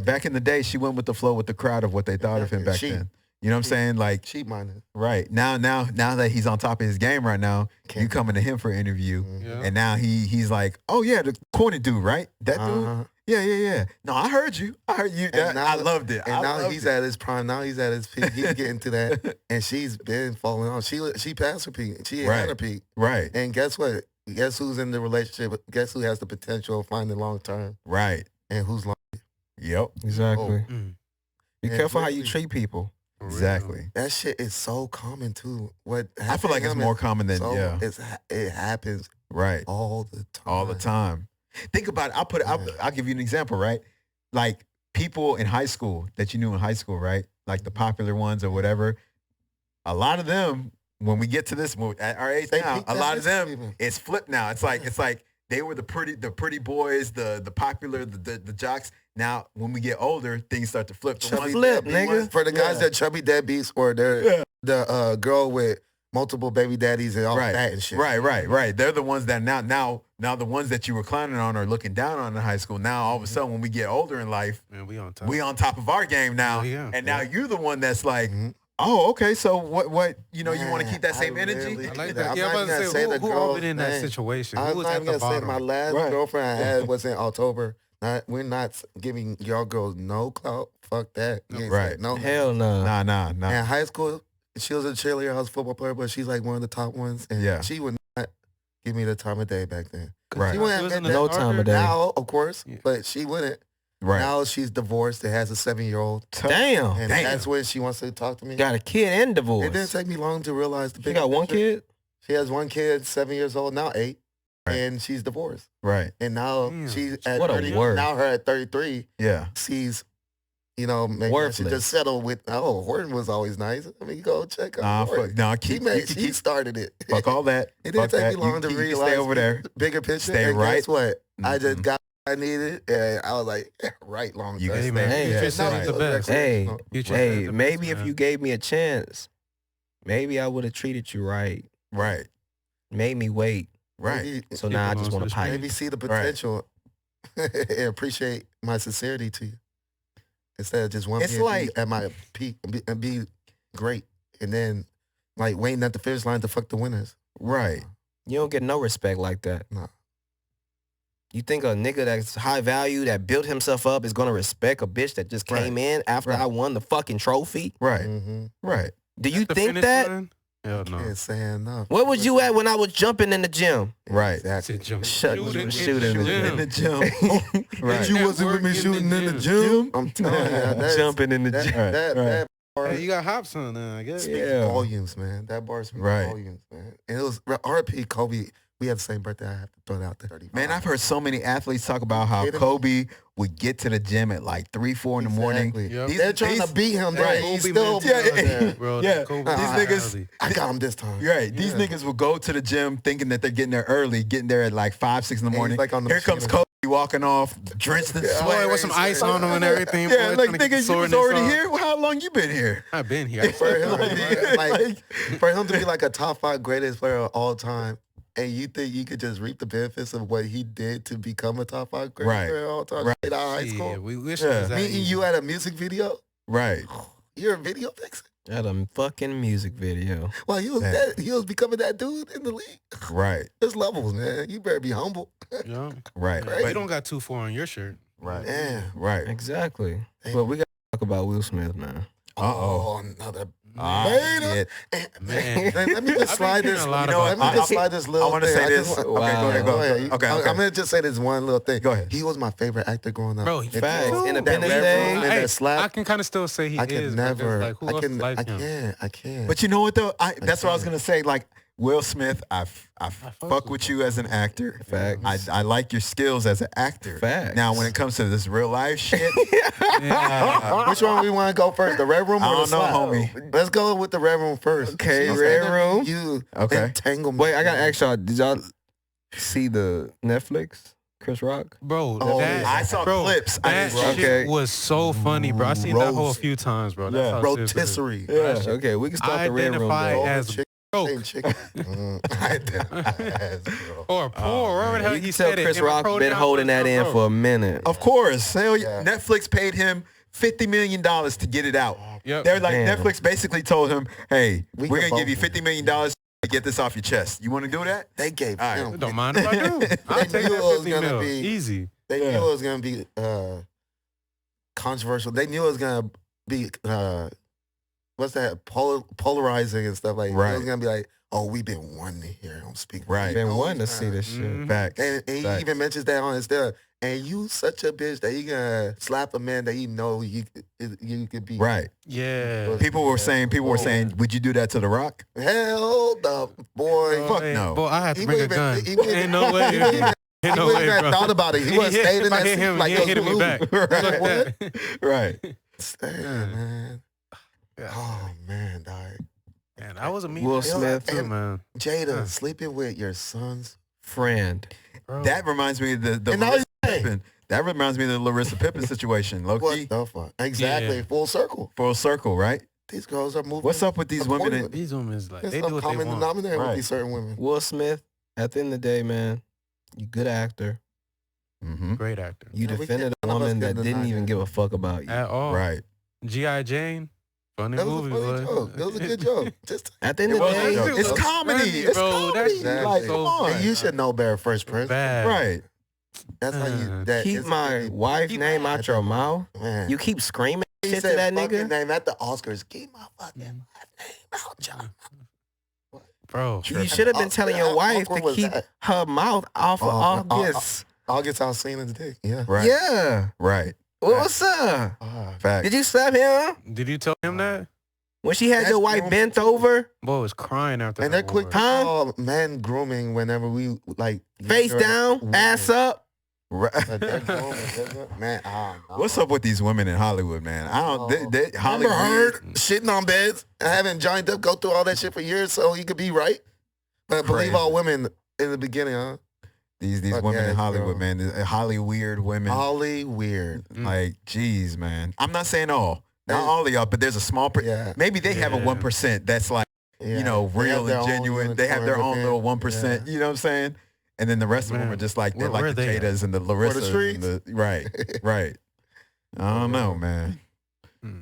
Back in the day, she went with the flow with the crowd of what they thought of him back then. You know what I'm saying? Like cheap-minded. Right. Now that he's on top of his game right now, you coming to him for an interview. And now he's like, oh yeah, the corny dude, right? That dude? Yeah. No, I heard you. I loved it. And now he's at his prime. Now he's at his peak. He's getting to that. And she's been falling off. She passed her peak. She had her peak. Right. And guess what? Guess who's in the relationship? Guess who has the potential of finding long term? Right. And who's long? Yep. Exactly. Be careful how you treat people. Exactly. That shit is so common too. I feel like it's more common than it happens right all the time. All the time. Think about it. I'll give you an example, right? Like people in high school that you knew in high school, right? Like the popular ones or whatever. A lot of them, when we get to this at our age now, a lot of them it's flipped now. It's like they were the pretty boys, the popular, the jocks. Now, when we get older, things start to flip. Nigga. For the guys that chubby deadbeats or they're the girl with multiple baby daddies and all that and shit. Right. They're the ones that now the ones that you were clowning on or looking down on in high school. Now, all of a sudden, when we get older in life, man, we on top of our game now. And now you're the one that's like, oh, okay. So what? You know, you want to keep that same energy? I like I'm that. Yeah, not I was gonna say say the who girl been in that name. situation? I'm Who was not at gonna the say bottom? my last girlfriend I had was in October. We're not giving y'all girls no clout. Fuck that. No. Hell no. Nah. In high school, she was a cheerleader. I was a football player, but she's like one of the top ones. And she would not give me the time of day back then. Right. She wouldn't admit no time of day. Now, of course, but she wouldn't. Right. Now she's divorced and has a 7-year-old. Damn. And that's when she wants to talk to me. Got a kid and divorced. It didn't take me long to realize the She got one kid? She has one kid, 7 years old, now 8. And she's divorced. Right. And now she's at What a 30. word. Now her at 33. Yeah. She's, maybe she just settled with, Horton was always nice. I mean, go check out Horton. He started it. Fuck all that. It didn't take me long to realize stay over there. Bigger picture. Stay and right. Guess what? I just got what I needed. And I was like, right long You term. can Hey, stay. man, the best. Hey, maybe if you gave me a chance, maybe I would have treated you right. Right. Made me wait. Right. So now I just want to pipe. Maybe see the potential and appreciate my sincerity to you. Instead of just wanting to be at my peak and be great. And then like waiting at the finish line to fuck the winners. Right. You don't get no respect like that. No. You think a nigga that's high value, that built himself up, is going to respect a bitch that just came in after I won the fucking trophy? Right. Mm-hmm. Right. Do you think that? Hell no. Can't say enough. Where was you at when I was jumping in the gym? Right. Exactly. Shooting In the gym. Right. You wasn't with me shooting in the gym. I'm telling you, that's, Jumping in the gym. that bar, Hey, you got hops on now, I guess. speaks volumes, man. That bar speaks volumes, man. And it was R.P. Kobe. We had the same birthday. I have to throw it out there. Man, I've heard so many athletes talk about how Kobe would get to the gym at like 3, 4 in the morning. Yep. They're trying to beat him. Right. He's Kobe still mentality, bro. Yeah. Kobe These mentality. I got him this time. Right. These niggas will go to the gym thinking that they're getting there early, getting there at like 5, 6 in the he's morning. like on the Here comes machine. Kobe walking off, drenched in sweat. Boy, with some ice on him and everything. Yeah, boy, like trying to get nigga, you the was soreness already off. here? Well, how long you been here? I've been here. For him to be like a top 5 greatest player of all time, and you think you could just reap the benefits of what he did to become a top 5 greatest player of all time? Right. Straight out of high Yeah, school. we wish Yeah. it was that Meeting easy. you at a music video. Right. You're a video vixen. At a fucking music video. Well, he was becoming that dude in the league. Right. There's levels, man. You better be humble. Yeah. Right. But you don't got 2-4 on your shirt. Right. Yeah. Right. Exactly. But we got to talk about Will Smith, man. Oh, another. Shit. Man. Let me just slide this. thinking a lot You know, let about me just slide this little I want to thing. say this. just Okay, want- go ahead. Go ahead. Okay. I'm going to just say this one little thing. Go ahead. He was my favorite actor growing up. Bro, he Facts. Ooh, Independence that Day. Red Room and Hey, that slap. I can kind of still say he I is. can but never. there's like, who else is like him? I can't. But you know what though? That's what I was gonna say. Like Will Smith, I fuck with you as an actor. Facts. I like your skills as an actor. Facts. Now when it comes to this real life shit, Which one we want to go first? The Red Room or I the don't know, slap? homie. Let's go with the Red Room first. Okay, Instead Red of Room. You Okay. entangle me. Wait, I got to ask y'all, did y'all see the Netflix? Chris Rock? Bro, Oh, that, I saw bro, clips. I That didn't- shit Okay. was so funny, bro. I seen that whole a few times, bro. That's how serious it is. Rotisserie. Yeah. Okay, we can start the Red Room. Identify though. as Chicken. broke Same chicken. I identify as, bro. or poor, wherever the hell You he can tell said it. Chris in the Rock been pronoun, holding that in bro. for a minute. Of course, hell yeah. Yeah. Netflix paid him $50 million to get it out. Yep. They're like Damn. Netflix basically told him, "Hey, We we're can gonna give you both. $50 million to get this off your chest. You want to do that?" They gave All right. him. Don't mind if I do. I'll take knew that it was 50 gonna mil. be- Easy. They Yeah. knew it was gonna be controversial. They knew it was gonna be what's that? Polarizing and stuff like. Right. It was gonna be like, oh, we've been wanting to hear him speak. Right. Been all wanting the to see time. this shit. Facts. And he Facts. even mentions that on his stuff. And you such a bitch that you gonna slap a man that you know you could be. Right. Yeah. People were saying, would you do that to The Rock? Hell the boy. Fuck no. Boy, I had to He bring a wouldn't gun. even- he wouldn't Ain't no way. He wouldn't even- Ain't he no wouldn't way, even bro. thought about it. He would've stayed in If I that hit seat him, like he it was hit me glue. back. Right. Like that. Right. Damn, man. Yeah. Oh man, dog. Man, I was a mean Will ass Smith. too, man. Jada sleeping with your son's Friend. Bro. That reminds me of the And now Larissa he's gay. Pippen. That reminds me of the Larissa Pippen situation. Low What key. the fuck? Exactly. Yeah. Full circle. Full circle, right? These girls are moving. What's up with these women? accordingly. These women is like, There's they no do what they common want. denominator with Right. these certain women. Will Smith, at the end of the day, man, you good actor. Mm-hmm. Great actor. You Yeah, we defended can't- a none of us woman can that deny didn't even that. give a fuck about you. At all. Right. G.I. Jane. Funny That was movie, a funny boy. joke. That was a good joke. Just At the end It of the was a day, joke. It's That's comedy. funny, It's bro. comedy. That's Exactly. Like, so come on. and you should know better, Fresh Prince. Bad. Right. That's how you. That keep is- my wife's keep name my- out your mouth. Man. You keep screaming He shit to said that fucking nigga. name at the Oscars. Keep my fucking name out your Bro. You should have been telling your How wife to awkward was keep that? her mouth off of August. August out seeing his dick. Yeah. Right. Yeah. Right. What's up? Fact. Did you slap him Did you tell him that? when she had That's your wife grown- bent over, Boy was crying after And the they're quick award. to Huh? call men grooming whenever we like face younger down, women. ass up? But Right. they're grooming, man. I don't know. What's up with these women in Hollywood, man? I don't. They Remember Hollywood. her shitting on beds and having Johnny Depp go through all that shit for years so he could be right? But believe Crazy. all women in the beginning, huh? These Fuck women yes, in Hollywood, bro. man. Holly weird women. Holly weird. Like, geez, man. I'm not saying all. Not They- all of y'all, but there's a small. Yeah. Maybe they have a Yeah. 1% that's like, Yeah. you know, They have real their and own genuine. They have their own unicorns little within. 1%. Yeah. You know what I'm saying? And then the rest of them Man, are just like they're where like the they at? Jadas and the Larissas. streets? And the, right, right. I don't know, man. Hmm.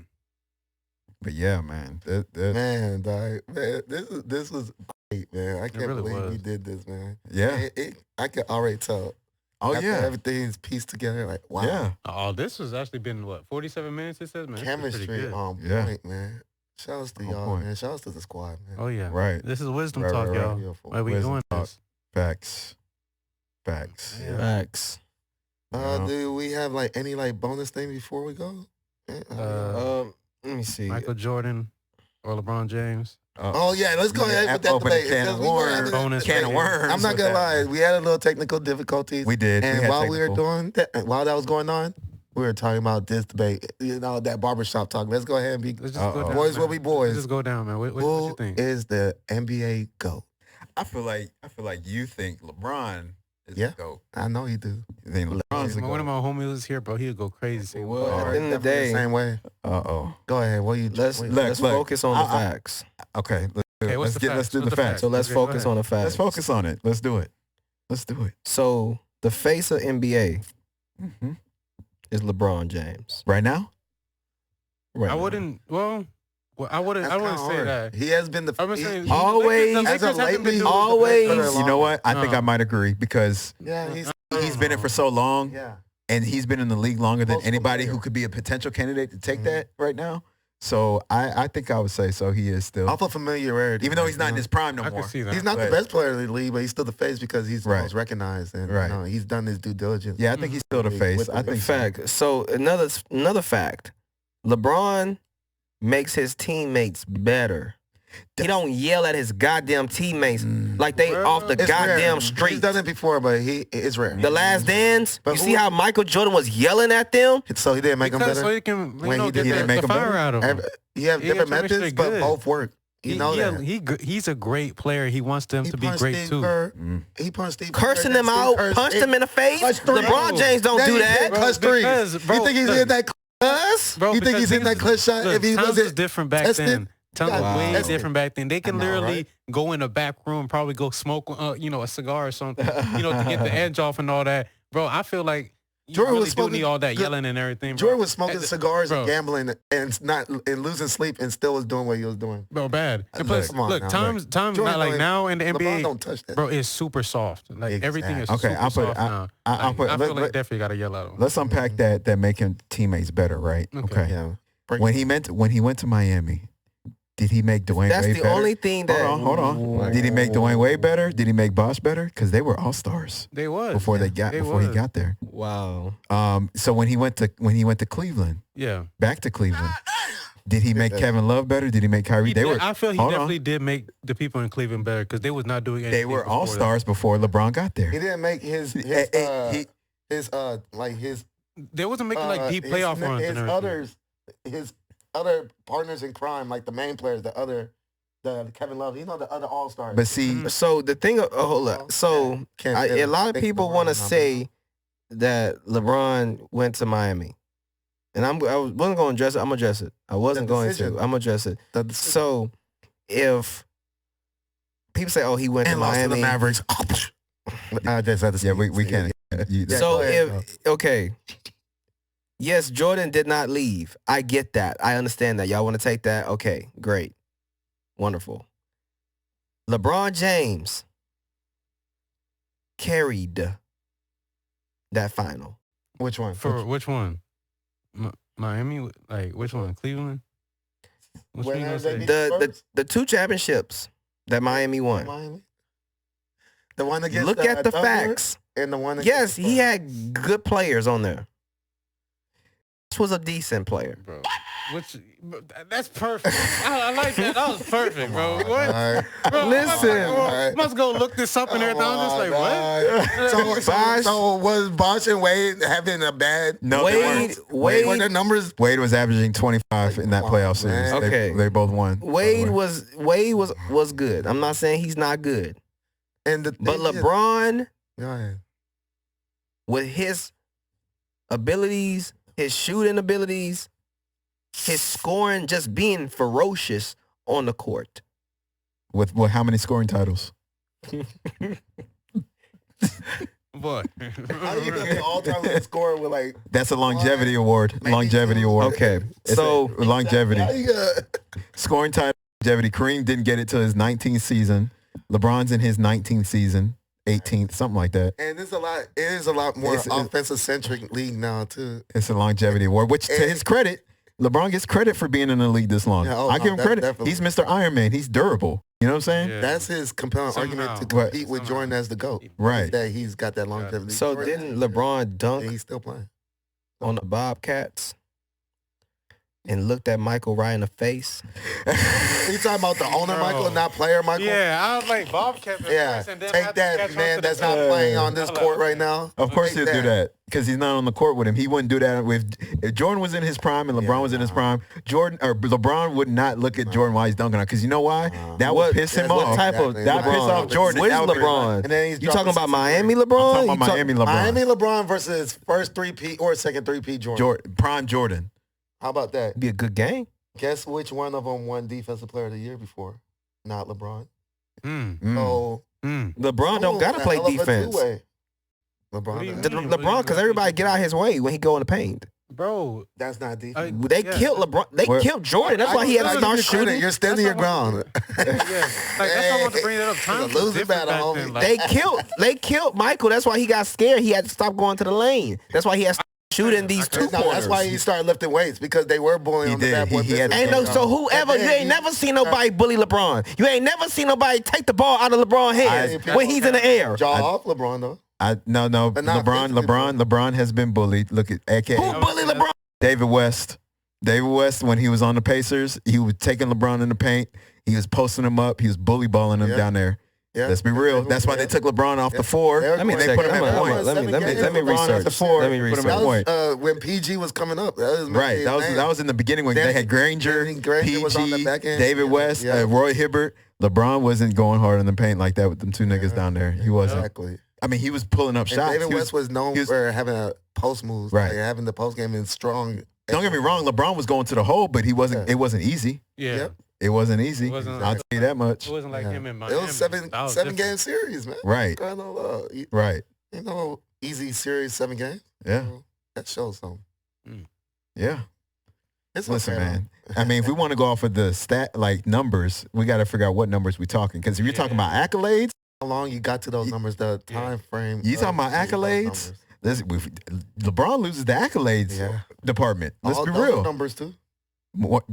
But yeah, man. Man, dog. Man, this was great, man. I can't really believe we was. did this, man. Yeah. I could already tell. Oh After yeah. everything's pieced together. Like, wow. Yeah. Oh, this has actually been, what, 47 minutes, it says, man? This is pretty Chemistry good. on Yeah. point, man. Shouts to On y'all, point. man. Shouts to the squad, man. Oh, yeah. Right. This is wisdom Right, talk, right, right. y'all. Beautiful. Why we Wisdom doing talk. this? Facts. Facts. Yeah. Facts. Yeah. Do we have like any like bonus thing before we go? Let me see. Michael Jordan or LeBron James? Oh yeah, let's go ahead with that Open a debate. can of Because we were worms. having Bonus that Can of debate. worms. I'm not with gonna that. lie, we had a little technical difficulties. We did. And had while we were technical. doing that, while that was going on, we were talking about this debate. You know, that barbershop talk. Let's go ahead and be Let's just go Uh-oh. down. boys. man. Will be boys. Let's just go down, man. What you Who think? is the NBA GOAT? I feel like you think LeBron is Yeah. the GOAT. I know you do. You think LeBron's the One of GOAT. my homies was here, bro. He would go crazy. saying, Well, "Wow." at the end of the Definitely day, same way. Uh-oh. Go ahead. What you? let's what you- Look, focus on the I- facts. Okay. Okay, what's let's the let's facts? do What's the the facts. facts? So let's Okay, go focus ahead. on the facts. Let's focus on it. Let's do it. Let's do it. So the face of NBA Mm-hmm. is LeBron James. Right now? Right I now. wouldn't. Well, I wouldn't. That's I wouldn't kinda say hard. that. He has been the. I was saying he- Always- the as Lakers of haven't been lately, doing always- for a You know what? I think I Uh. might agree because Yeah, he's been in for so long Yeah. and he's been in the league longer than Multiple anybody player. who could be a potential candidate to take Mhm. that right now. So I think I would say so. He is still. Off of familiarity. Even though he's not in his prime no I more. can see that. He's not the But- best player in the league, but he's still the face because he's the Right. most recognized and Right. you know, he's done his due diligence. Yeah, I think he's still the face. With the I think so. Fact. So another fact. LeBron makes his teammates better. He don't yell at his goddamn teammates like they Well, off the It's goddamn rare. street. He's done it before, but it's rare. The Last Dance. But You who- see how Michael Jordan was yelling at them? So he didn't make him Because better. so he can, When he get did the, that, make the him fire better? out of him. You have He different got chemistry methods, but good. both work. You know that. He's a great player. He wants them to be punched great Steve too. Kerr. Mm. He punched Steve Cursing Kerr, them then out, Steve Kerr- punched them in the face. Clutch three. LeBron James don't Then do he that. did clutch threes. Because, bro, You think he's look. in that Us? Bro, You think he's in that clutch shot look, if he times was wasn't different back tested? then. Times was Wow. way Tested. different back then. They can I know, literally right? go in the back room, probably go smoke, a cigar or something, to get the edge off and all that. Bro, I feel like you Jordan really was do smoking need all that good- yelling and everything. Bro. Jordan was smoking cigars bro. and gambling and losing sleep and still was doing what he was doing. Bro, bad. And Look, plus, come on look, now, times Jordan not like don't- now in the LeBron NBA, don't touch that. bro, it's super soft. Like everything is Exactly. Okay, super I'll put it- soft now. I'll Like, put- I let- feel like let- definitely got to yell at him. Let's unpack that making teammates better, right? Okay. Okay. Yeah. When he went to Miami, Did he make Dwayne That's Wade the better? only thing that. Hold on. Did he make Dwayne Wade better? Did he make Bosh better? Because they were all stars They was before he got there. Wow. So when he went to Cleveland, back to Cleveland, did he make Kevin Love better? Did he make Kyrie? I feel he definitely did make the people in Cleveland better because they was not doing anything. They were all stars before LeBron got there. He didn't make his They wasn't making like deep playoff runs. His other partners in crime, like the main players, the Kevin Love, the other all stars. But see, so the thing, hold up. So a lot of people want to say that LeBron went to Miami, and I wasn't going to address it. I'm gonna address it. I wasn't going to. I'm gonna address it. So if people say, "Oh, he went to Miami," lost to the Mavericks. we can't. So okay. Yes, Jordan did not leave. I get that. I understand that. Y'all want to take that? Okay, great. Wonderful. LeBron James carried that final. Which one? Which one? Miami? Like, which one? Cleveland? Which one you gonna say? The 2 championships that Miami won. Miami? The one against Look at the facts. And the one yes, he had good players on there. This was a decent player. Bro. That's perfect. I like that. That was perfect, bro. What? Bro, listen. Must go look this up and everything. I'm just like, what? So was Bosh and Wade having a bad? No, Wade. Were the numbers? Wade was averaging 25 in that playoff series. Okay, they both won. Wade was good. I'm not saying he's not good. But LeBron, with his abilities, his shooting abilities, his scoring, just being ferocious on the court. With how many scoring titles? Boy. How do you get the all-time scorer with like? That's a longevity award. Longevity award. Okay, so longevity. Scoring title, longevity. Kareem didn't get it till his 19th season. LeBron's in his 19th season, 18th, something like that. And it's a lot. It is a lot more offensive-centric league now too. It's a longevity award, which to his credit, LeBron gets credit for being in the league this long. I give him credit. Definitely. He's Mr. Iron Man. He's durable. You know what I'm saying? Yeah. That's his compelling argument to compete with Jordan as the GOAT. Right. That he's got that longevity. So didn't LeBron dunk and he's still playing on the Bobcats and looked at Michael right in the face? You talking about the owner, Michael, not player, Michael? Yeah, I was like, Bob kept it Yeah, first and then take that man that's not playing on this court right now. Of course he'll do that because he's not on the court with him. He wouldn't do that if Jordan was in his prime and LeBron was in his prime. LeBron would not look at Jordan while he's dunking on because you know why? That would piss him off. What type of that piss off Jordan? Where's LeBron? And then You talking about Miami LeBron? I'm talking about Miami LeBron. Miami LeBron versus first 3P or second 3P Jordan. Prime Jordan. How about that? Be a good game. Guess which one of them won Defensive Player of the Year before? Not LeBron. So LeBron don't gotta play defense. LeBron, because everybody get out his way when he go in the paint. Bro, that's not defense. They killed LeBron. They killed Jordan. That's why he had to start shooting. You're standing your ground. Like that's why I want to bring that up. Time was different back then. Like, They killed Michael. That's why he got scared. He had to stop going to the lane. That's why he had to shooting these 2 corners. That's why he started lifting weights because they were bullying on the bad boy. So whoever, you ain't never seen nobody bully LeBron. You ain't never seen nobody take the ball out of LeBron's hands when he's in the air. Jaw off LeBron though. No. LeBron has been bullied. Look at AKA. Who bullied LeBron? David West. David West, when he was on the Pacers, he was taking LeBron in the paint. He was posting him up. He was bully balling him down there. Yeah. Let's be real. That's why they took LeBron off the 4. Let me they put him at point. Let me research. The 4. Let me research. Put him at point. When PG was coming up. Right. That was in the beginning when they had Granger, PG, was on the back end. David West, Roy Hibbert. LeBron wasn't going hard in the paint like that with them 2 niggas down there. He wasn't. Exactly. I mean, he was pulling up shots. David West was known for having a post moves, right? Like having the post game and strong. Don't get me wrong, LeBron was going to the hole, but he wasn't. It wasn't easy. Yeah. Yep. It wasn't easy. I'll tell you that much. It wasn't like him in Miami. It was seven game series, man. Right. Right. You know, easy series, 7 games. Yeah. That shows something. Yeah. Listen, man. I mean, if we want to go off of the numbers, we got to figure out what numbers we're talking. Because if you're talking about accolades, how long you got to those numbers, the time frame. You talking about accolades? LeBron loses the accolades department. Let's be real. Numbers too.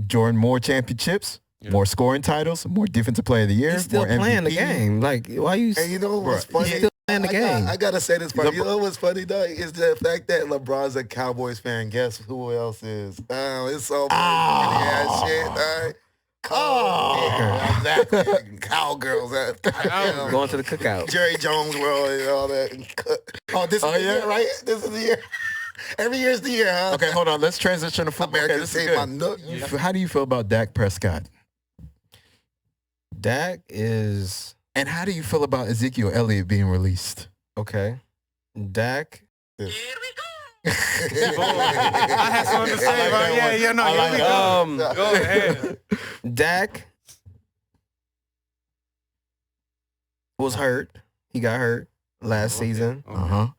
Jordan more championships. more scoring titles, more defensive player of the year. He's still more playing the MVP. game. Like, why you? And you know what's He's funny? still playing the game. I gotta say this part. You know what's funny though is the fact that LeBron's a Cowboys fan. Guess who else is? Oh, it's so funny shit. All right. Oh, exactly. Cowgirls. Going to the cookout. Jerry Jones world and all that. Oh, this is the year, right? This is the year. Every year's the year, huh? Okay, hold on. Let's transition to football. Okay, this is good. How do you feel about Dak Prescott? Dak is... And how do you feel about Ezekiel Elliott being released? Okay. Dak... Here we go. I had something to say about go ahead. Dak was hurt. He got hurt last season.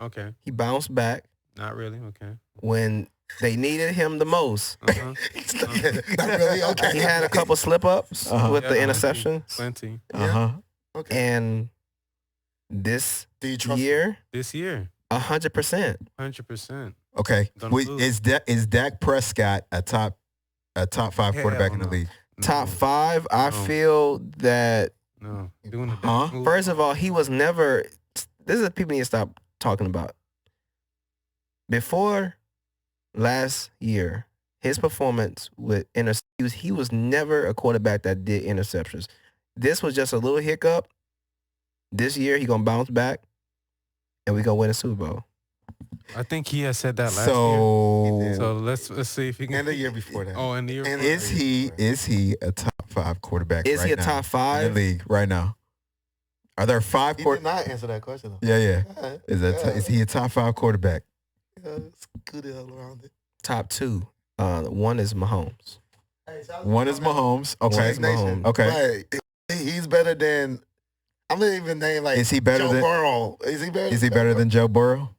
Okay. He bounced back. Not really. Okay. When they needed him the most. Not really. Okay. He had a couple slip-ups with the interceptions. Plenty. Okay. And this Do you trust year, This year, 100%. 100%. Okay. Gonna lose. Is Dak Prescott a top 5 quarterback in the league? Top 5, I No. feel that, No. Doing the dance move. first of all, he was never, this is what people need to stop talking about. Before last year, his performance with interceptions, he was never a quarterback that did interceptions. This was just a little hiccup. This year, he going to bounce back, and we going to win a Super Bowl. I think he had said that last So, year. So let's see if he can. And the year before that. Oh, and the year. And before. is he a top 5 quarterback? Is right he a now top 5? in the league right now? Are there 5 He did quarterbacks? not answer that question though. Yeah. Yeah. Is he a top 5 quarterback? It's good all around it. Top 2. One is Mahomes. One is Mahomes. Okay. One is Mahomes. Okay. Right. He's better than. I'm not even naming like. Is he better Joe than? Burrow? Is he better? Than Joe Burrow?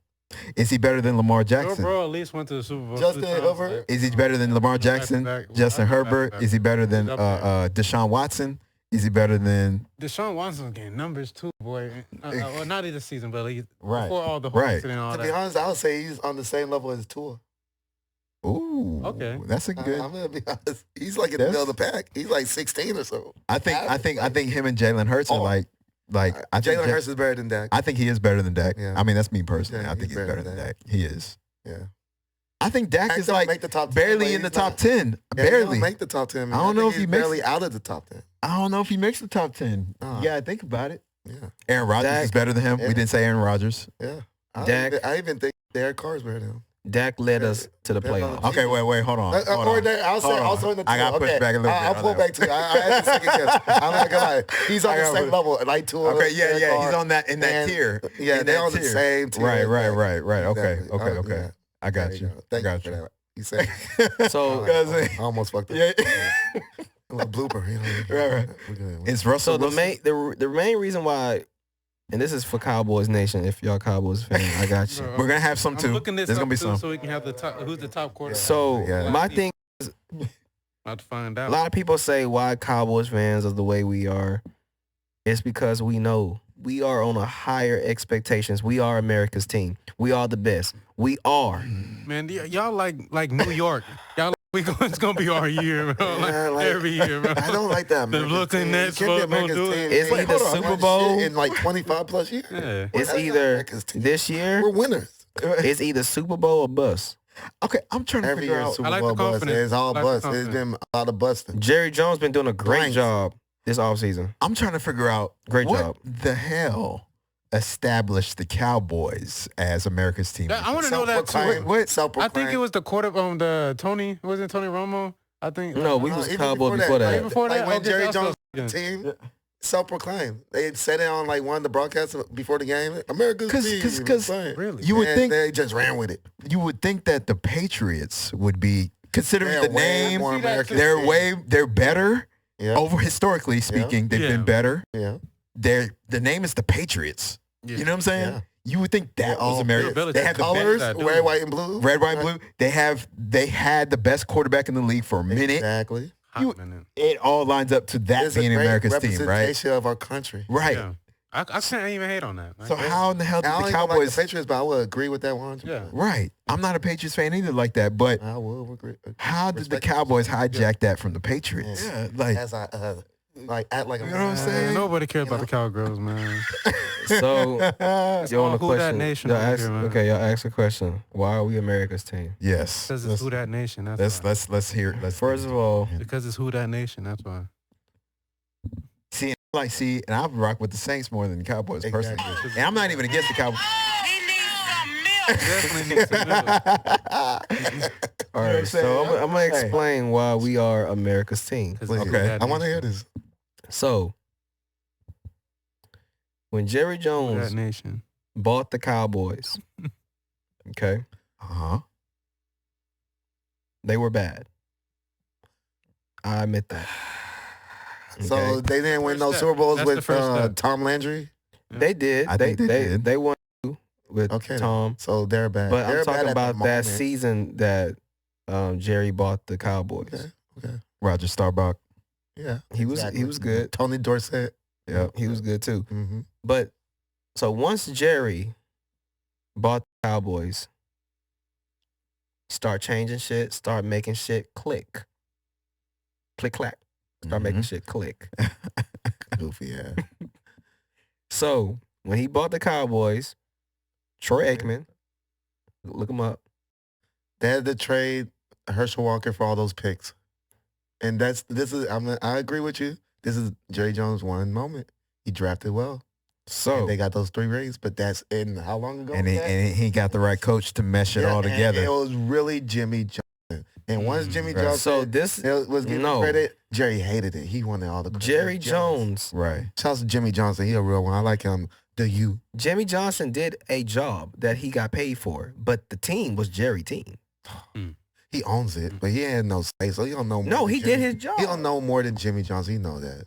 Is he better than Lamar Joe Jackson? Burrow at least went to the Super Bowl. Justin 2 times, Herbert? right? Is he better than Lamar Jackson? Back-to-back. Justin Herbert? Back-to-back. Is he better than He's up there. Deshaun Watson? Is he better than? Deshaun Watson's getting numbers too, boy. Well, not this season, but like Right. before all the Right. hoaxing and all To that. be honest, I would say he's on the same level as Tua. Ooh. Okay. That's a good. I'm gonna be honest. He's like in the middle of the pack. He's like 16 or so. I think him and Jalen Hurts are like I think Jalen Hurts is better than Dak. I think he is better than Dak. Yeah. I mean, that's me personally. Yeah, I think he's he's better than better Dak. He is. Yeah. I think Dak Dak is don't like make the top 10, barely but in the he's top not- 10. Yeah, he Barely. don't make the top 10. Man. I don't know think if he he's makes- barely out of the top 10. I don't know if he makes the top 10. Oh. You gotta think about it. Yeah. Aaron Rodgers Dak- is better than him. Yeah. We didn't say Aaron Rodgers. Yeah. Dak- I even think Derek Carr's better than him. Dak led us to the playoffs. Okay, wait, hold on. Hold Or on. there, I'll say Hold on. also in the two. I gotta push back a little bit. I'll on pull that back too. I had to second guess. I'm not gonna lie. He's on I the gotta same put- level. Like two. Okay, yeah. He's on that in that And- tier. Yeah, In they're that on the tier. same tier. Right. Exactly. Okay. Yeah. I got There you. go. Thank got you you. for that. You said So, I almost fucked up. Yeah. A little blooper. You know, Right. We're good. It's Russell so the Wilson. main reason why, and this is for Cowboys Nation, if y'all Cowboys fan, I got you. Bro, We're gonna have some I'm too. looking this There's up gonna be too, some. so we can have the top. Who's the top quarterback? So Yeah. my thing, About to find a out. lot of people say why Cowboys fans are the way we are. It's because we know we are on a higher expectations. We are America's team. We are the best. We are. Man, y'all like New York. Y'all it's gonna be our year, bro. Like, Yeah, like, every year, bro. I don't like that. The American Brooklyn team. Nets You can't be won't America's do team. it. It's Wait, either hold on. Super Shit Bowl- in like 25 plus years. Yeah. It's That's either America's team. this year, We're winners. it's either Super Bowl or bust. Okay, I'm trying to Every figure year out. Super I like Bowl the bust. confidence. It's all I like the bust. It's confidence. been a lot of busting. Jerry Jones been doing a great Blanks. job this offseason. I'm trying to figure out Great what job. the hell established the Cowboys as America's team. I want to know that too. Self-proclaimed. What? I Self-proclaimed. think it was the quarter the Tony. Wasn't Tony Romo? I think. No, we No, was even Cowboys before before that. that. Even before Like that. when Okay, Jerry that's Jones what- team self-proclaimed. They said it on like one of the broadcasts before the game. America's team. Because Really? you would And think they just ran with it. that the Patriots would be considering They're the way name. more American They're team. they're better. Yeah. Over historically speaking, they've Yeah. been better. Yeah. The name is the Patriots. Yeah. You know what I'm saying? Yeah. You would think that They're was all America. Bill Belichick. They have the Colors, that, red, white, and blue. red, white, blue. They had the best quarterback in the league for a minute. Exactly. Hot minute. It all lines up to that It's a being great America's team, right? representation of our country. Right. Yeah. I can't even hate on that. So how in the hell did I the don't even like Cowboys? the Patriots, but I would agree with that one. Yeah. Right. I'm not a Patriots fan either like that, but I will agree. how did the Respect- Cowboys hijack that from the Patriots? Yeah. Like, As I like act like You know what I'm saying? Nobody cares about the Cowgirls, man. So, yo, on the Who Dat question, Nation y'all over ask, here, man. okay, y'all ask a question. Why are we America's team? yes. Because it's Who Dat Nation. That's Let's why. let's hear it. Let's First of all, Because it's Who Dat Nation. That's why. see, and I rock with the Saints more than the Cowboys personally. Exactly. And I'm not even against the Cowboys. Definitely needs some milk. all right. So I'm gonna explain why we are America's team. 'Cause it's Who Okay. Dat I want to Nation. hear this. So, when Jerry Who Dat Jones Nation. bought the Cowboys, okay, Uh-huh. they were bad. I admit that. So Okay. they didn't win First no step. Super Bowls That's the with first step. Tom Landry. They did. I think they did. They won with Okay. Tom. So they're bad. But They're I'm bad talking at the about that moment. season that Jerry bought the Cowboys. Okay. Okay. Roger Staubach. Yeah. He was good. Tony Dorsett. Yeah. He was good too. Mm-hmm. But so once Jerry bought the Cowboys, start changing shit, start making shit click. Click clack. Start making shit click. Goofy, yeah. So when he bought the Cowboys, Troy Aikman, look him up. They had to trade Herschel Walker for all those picks. And I agree with you. This is Jerry Jones' one moment. He drafted well. So And they got those 3 rings, but that's in how long ago? And was he, that? and he got the right coach to mesh it Yeah, all and together. it was really Jimmy Johnson. And once Jimmy right. Johnson so this was getting no. credit, Jerry hated it. He wanted all the credit. Jerry Jones. Right. Shouts to Jimmy Johnson. He a real one. I like him. Jimmy Johnson did a job that he got paid for, but the team was Jerry team. He owns it, but he had no say, so he don't know more. No, than he Jimmy. did his job. He don't know more than Jimmy Johnson. He know that.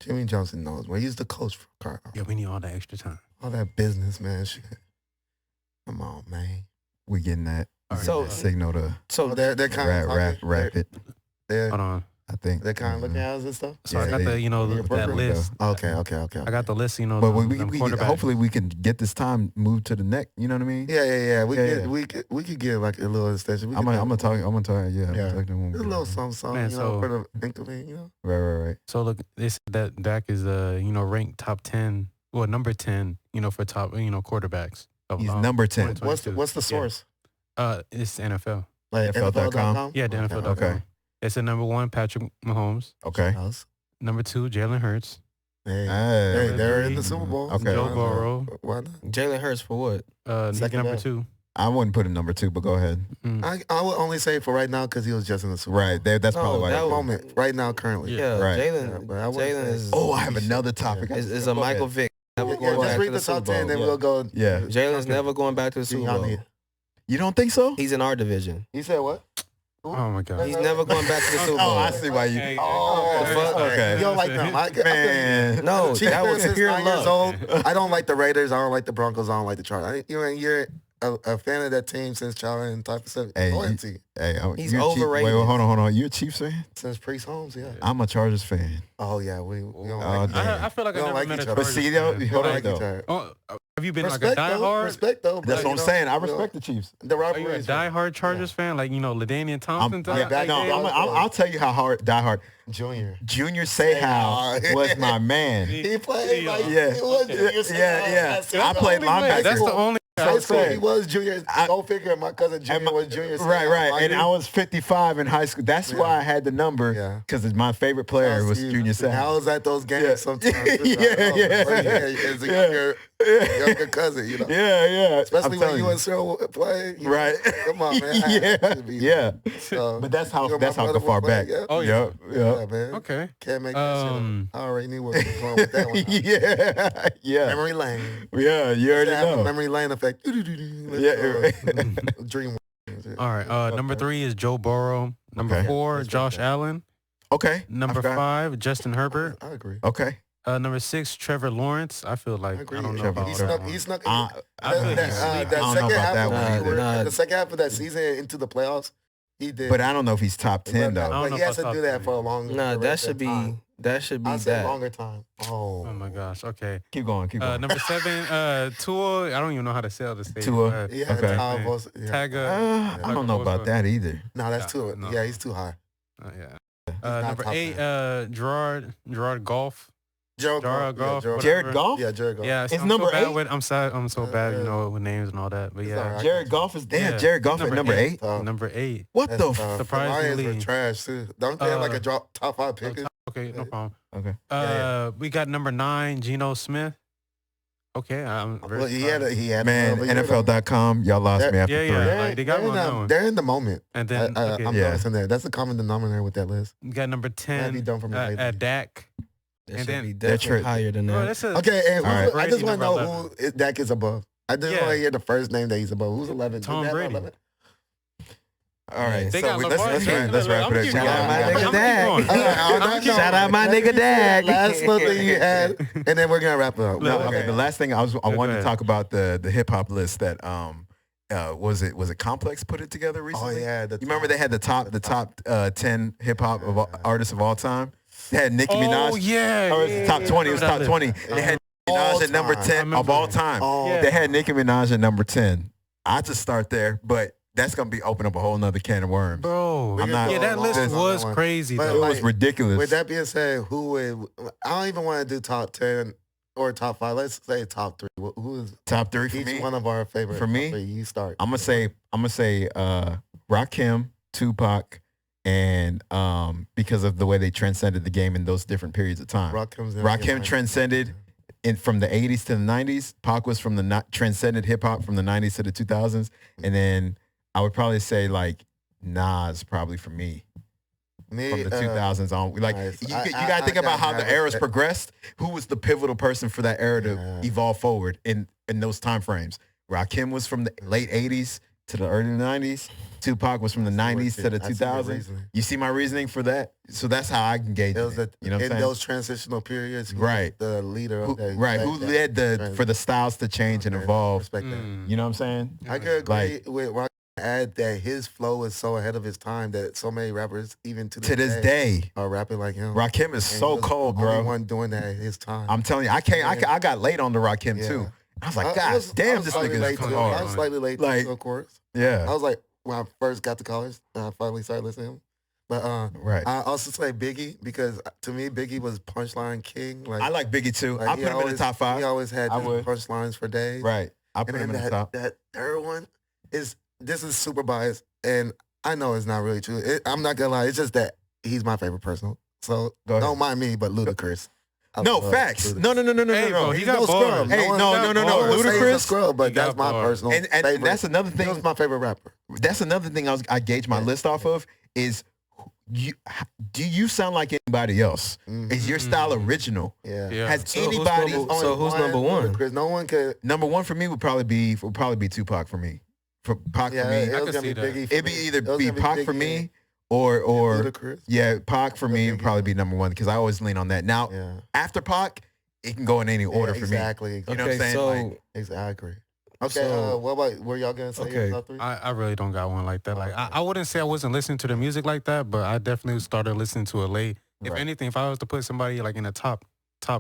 Jimmy Johnson knows more. He's the coach for Cardinals. Yeah, we need all that extra time. All that businessman shit. Come on, man. We getting that. All right, So- man. Signal to So They're kind of wrap it. Hold on. I think. They're kind of looking at us and stuff. So Yeah, I got they- that yeah, that perfect. list. Okay. I got the list, But them we quarterbacks. hopefully we can get this time moved to the neck. You know what I mean? Yeah. Yeah. We could get like a little extension. We I'm could gonna do talk. I'm gonna talk. Yeah. I'm Yeah. gonna talk to him when we a get little there. something, Man, you so- know, for the incoming, you know. Right. So look, they said that Dak is ranked top 10, well number 10, for top quarterbacks. Of, He's number 10. 2022. What's the Yeah. source? It's NFL. Like NFL.com? Yeah, the NFL.com. Okay. It's a number 1, Patrick Mahomes. Okay. Number 2, Jalen Hurts. Hey, Hey. they're in the Super Bowl. Okay. Joe Why not? Burrow. Why not? Jalen Hurts for what? He's Second number best. 2. I wouldn't put him number 2, but go ahead. I would only say for right now because he was just in the Super Bowl. Right. That's No, probably why. that At the was- moment, right now, currently. Yeah, Right. Yeah, Jalen. but I wouldn't Jalen say- is. Oh, I have another topic. Is a Michael Vick. Never Yeah, going just back read to the the Super top 10, Bowl. then we'll go. Yeah. Jalen's never going back to the Super Y'all Bowl. need- You don't think so? He's in our division. You said what? Oh my God. He's never going back to the Super Bowl. Oh, I see why you. Okay. Oh, The fuck? Okay. You don't like them. Man. No, Chiefs that fan was since pure 9 years love. old. I don't like the Raiders. I don't like the Broncos. I don't like the Chargers. You're a fan of that team since childhood and type of stuff. Hey, Loyalty. Hey, He's you're a Chief- overrated. Wait, hold on. You a Chiefs fan? Since Priest Holmes, yeah. I'm a Chargers fan. Oh, yeah. We don't Oh, like each other. damn. I feel like We I don't never like met a each other. But Chargers see, though, fan. hold We on, don't like each though. other. Oh, have you been Respect, like a though. diehard? Respect, though. That's but, what I'm you know, saying. I you know, respect the Chiefs. The Are you a rivalry is real. diehard Chargers fan? Like, LaDainian Thompson? yeah, back No, then, I'll tell you how hard diehard. Junior. Junior Seau was my man. He played like Yeah. he was Junior. Yeah. That's I played linebacker. That's the only. High school, saying. he was Junior. Go figure. My cousin Junior was Junior. Right. And I was 55 in high school. That's why I had the number. Yeah. Because my favorite player was Junior I Seau. was at those games Yeah. sometimes. Yeah. As a younger cousin, you know. Yeah. Especially I'm when telling you and Cyril play. you know. Right. Come on, man. Yeah. So, But that's how you and my brother far would back. play, yeah. Oh, yeah. Yeah, man. Okay. Can't make that shit up. I already knew what was going with that one. Yeah. Memory lane. Yeah, you already Have a know. memory lane effect. Yeah. Dream. All right. Number 3 is Joe Burrow. Number Okay. 4, Josh Allen. Okay. Number I forgot. 5, Justin Herbert. I agree. Okay. Number 6, Trevor Lawrence. I feel like I agree. I don't know Trevor about He that snuck. one. He snuck. I feel like he's that sleeping. I don't know second about half that of one. when we were- Nah. the second half of that season into the playoffs, He did. But I don't know if he's top 10 But though. don't he know has about to do top that for a long. Nah, that duration should of be time. I'll say that. longer time. Oh. Oh my gosh. Okay. Keep going. Number 7, Tua. I don't even know how to say the state. Tua. Yeah, Okay. Tagga. I don't know about that either. No, that's too. no. Yeah, he's too high. Yeah. not Number top 8, 10. Gerard Goff. Jared Goff, Goff. whatever. Jared Goff? Yeah, Jared Goff. Yeah, It's I'm number so bad 8? with, I'm so bad, with names and all that. But It's yeah, alright. Jared Goff is Yeah. Jared Goff at number 8? number 8. What That's the tough. f- The Lions Surprisingly. were trash too. Don't they have like a top 5 pickers? Okay, no problem. Okay. We got number 9, Geno Smith. Okay, I'm very Well, he had Man, NFL.com, y'all lost me after Yeah, 3. yeah. Like, they got one on. They're in the moment. And then okay, I'm Yeah. noticing that. That's the common denominator with that list. we got number That'd be 10, done for me later. Dak. That And should then- be That's definitely true. higher than Bro, that. that's a Okay, and All right. I just Crazy want to number know who Dak is above. I just Yeah. want to hear the first name that he's above. Who's 11? Tom Did they have Brady. 11? All right. They so got let's LeBron. wrap Look, let's wrap I'm it up. keeping Shout going. out my I'm nigga keeping Dak. going. Shout Shout out my nigga Dak. Last little thing you had, and then we're gonna wrap it up. No, Look, okay. The last thing I wanted go to ahead. talk about the hip hop list that was it Complex put it together Oh recently? yeah, You remember they had the top 10 hip hop artists of all time? They had Nicki Oh Minaj. yeah, Or it was top 20. It was top 20. They had Nicki All Minaj at number time. 10 of all time. Yeah. They had Nicki Minaj at number 10. I just start there, but that's gonna be open up a whole nother can of worms. bro. I'm not- Yeah, that list This- was crazy But It though. was like, ridiculous. With that being said, who would? I don't even want to do top 10 or top 5. Let's say top 3. Who is top 3 for each me. one of our favorite? For me, top 3? You start. I'm gonna say Rakim, Tupac, and because of the way they transcended the game in those different periods of time. Rakim transcended from the 80s to the 90s. Pac was from the transcended hip hop from the 90s to the 2000s, and then I would probably say like Nas probably for me. From the 2000s on, like nice. you gotta think about how the eras progressed. Who was the pivotal person for that era to evolve forward in those time frames? Rakim was from the late 80s to the early 90s. Tupac was from the 90s to the 2000s. You see my reasoning for that? So that's how I can gauge it. You know what I'm in saying? those transitional periods, who Right. was the leader of that. Who led for the styles to change and evolve? Respect that. You know what I'm saying? I could agree Like- with Rock. Add that his flow is so ahead of his time that so many rappers, even to To this day, are rapping like him. Rakim is And so he was cold, the only bro. one doing that at his time. I'm telling you, I got late on the Rakim Yeah. too. I was like, I God was damn, this slightly nigga late is to it. hard. I was slightly late Like- to it, of course. Yeah, I was like, when I first got to college, I finally started listening to him. But right. I also say Biggie because to me, Biggie was punchline king. Like I like Biggie too. like, I he put him in the always- top 5. He always had I these would. punchlines for days. Right. I put And him then in the top. that third one this is super biased, and I know it's not really true. I'm not gonna lie. It's just that he's my favorite person. So Go ahead. don't mind me, but Ludacris. I No, love facts. Ludacris. No. Hey, bro, he He's got no bars. scrub. Hey, one- no. one would say he's a Ludacris. scrub, but He got that's my bars. personal And favorite. that's another He thing. was my favorite rapper. That's another thing I gauge my Yeah. list off of is do you sound like anybody else? Is your style original? Yeah. Yeah. Has So who's anybody number- So who's number one? Ludacris. No one could. number one for me would probably be Tupac for me. For Pac Yeah, for me. it I was could gonna see be that. Biggie. for It'd be me. either It was be gonna Pac for Biggie me and or Ludacris. yeah, Pac for me would probably be number one because I always lean on that. Now Yeah. after Pac, it can go in any order for me. Exactly. You know what I'm saying? so Like, Exactly. I agree. Okay. So- what about? Were y'all gonna say Okay. your top 3? I really don't got one like that. Like I wouldn't say I wasn't listening to the music like that, but I definitely started listening to it late. If Right. anything, if I was to put somebody like in a top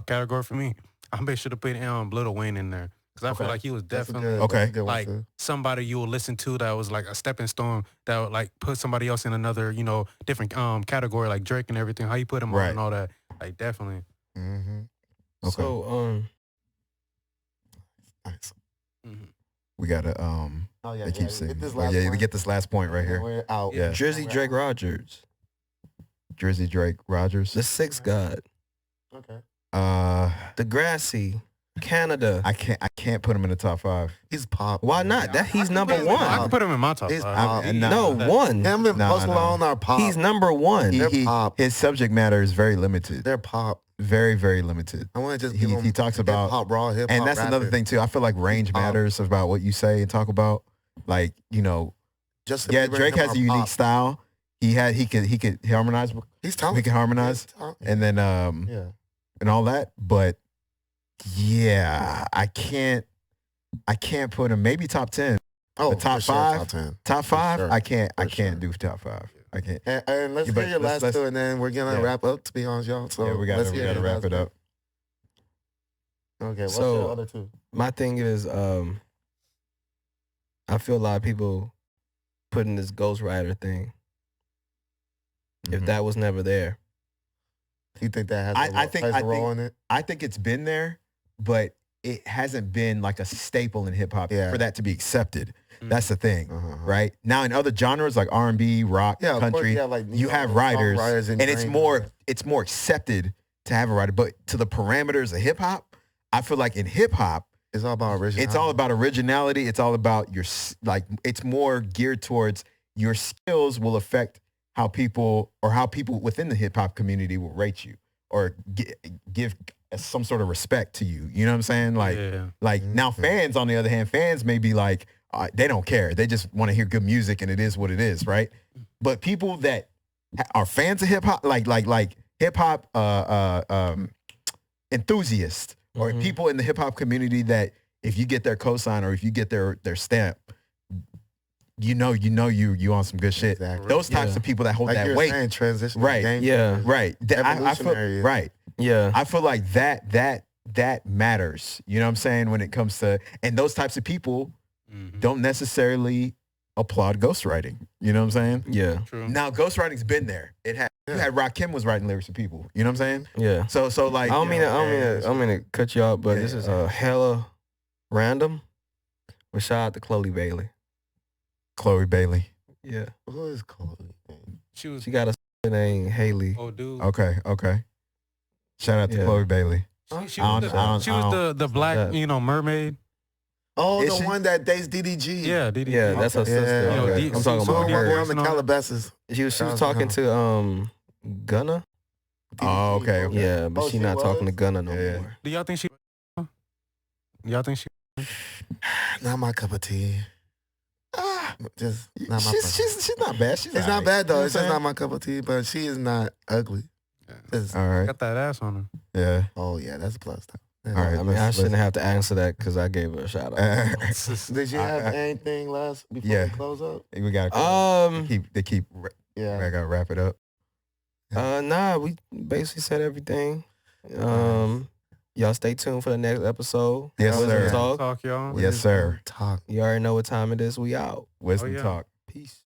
category for me, I bet should have put Lil Wayne in there because I feel Okay. like he was That's a definitely good- Okay. that's a good one, like too. somebody you will listen to that was like a stepping stone that would like put somebody else in another different category like Drake and everything. How you put him on Right. and all that, like definitely. Mm-hmm. Okay. So Nice. we gotta Oh yeah. they keep saying Get this we last one. get this last point right here. We're out. Yeah. Drizzy Drake Rogers, Drizzy Drake Rogers. the Sixth God, Okay. Degrassi, Canada. I can't put him in the top 5. He's pop. Why not? That he's number I can one. put him in my top He's five. pop. He- No, that- one. Him and No, Post no. Malone are pop. He's number one. They're He- pop. his subject matter is very limited. They're pop. Very, very limited. I want to just give He them talks about hip-hop, raw hip hop. and that's another thing too. I feel like range pop. matters about what you say and talk about. Like, Justin yeah, Bieber and Drake him has are a unique pop. style. He could harmonize. He's He talented. can harmonize, He's talented. and then Yeah. and all that. But yeah, I can't put him. Maybe top 10. Oh, the top for sure, five, top 10. top five. sure. I can't For sure. do top five. I can't. And let's Yeah, hear but your let's- last two, and then we're gonna yeah. wrap up. To be honest, y'all. So Yeah, we let's gotta hear your wrap last it up. one. Okay, what's So- your other two? My thing is, I feel a lot of people putting this ghostwriter thing. If Mhm. that was never there, You think that has I think- plays a I role think- in it? I think it's been there, but it hasn't been like a staple in hip hop Yeah. for that to be accepted. Mm. That's the thing, Uh-huh. right? Now in other genres like R&B, rock, Yeah, of course, country, yeah, like you have writers, and it's trained more writers. it's more accepted to have a writer. But to the parameters of hip hop, I feel like in hip hop, It's all about originality. it's all about originality. It's all about like it's more geared towards your skills will affect how people within the hip hop community will rate you or give some sort of respect to you. You know what I'm saying? Like Yeah. now fans, on the other hand, fans may be like, they don't care. They just want to hear good music and it is what it is, right? But people that are fans of hip hop, like hip hop enthusiasts or Mhm. people in the hip hop community that if you get their cosign or if you get their stamp, you on some good shit. Exactly. Those types Yeah. of people that hold Like that you're weight, saying, transition. Right. Game Yeah. changers. right? I feel Evolutionary. right. yeah, I feel like that matters. You know what I'm saying? When it comes to, and those types of people Mhm. don't necessarily applaud ghostwriting. You know what I'm saying? yeah, True. Now ghostwriting's been there. It had you had Rakim was writing lyrics for people. You know what I'm saying? yeah. So like I don't you mean know, to, I don't mean to cut you off, but this is a hella random. But shout out to Chloe Bailey. Chloe Bailey. Yeah, Who is Chloe? She was. she got a named Haley. Oh, dude. Okay. Shout out to Yeah. Chloe Bailey. She I was, don't- she was the black, that? mermaid. Oh, Is the she? one that dates DDG. Yeah, did he? Yeah, that's her Okay. sister. Yeah, Okay. yeah. I'm talking So about we're her. on the Calabasas. She was talking to Gunna. Oh, okay. Yeah, but Oh, she she not talking to was? Gunna no Yeah. more. Do y'all think she? Y'all think she? Not my cup of tea. Just not my. She's not bad. She's It's all not right. bad You know though. what It's I'm just not saying? my cup of tea, but she is not ugly. It's- All right. Got that ass on her. Yeah. oh yeah, that's a plus. All right. I mean, I shouldn't have to answer that because I gave her a shout out. Did you have anything last before Yeah. we close up? We got they keep. Yeah. I gotta wrap it up. Nah, we basically said everything. Y'all stay tuned for the next episode. Yes, Wisdom sir. Talk. Talk, y'all. Yes, sir. Talk. You already know what time it is. We out. Wisdom yeah. talk. Peace.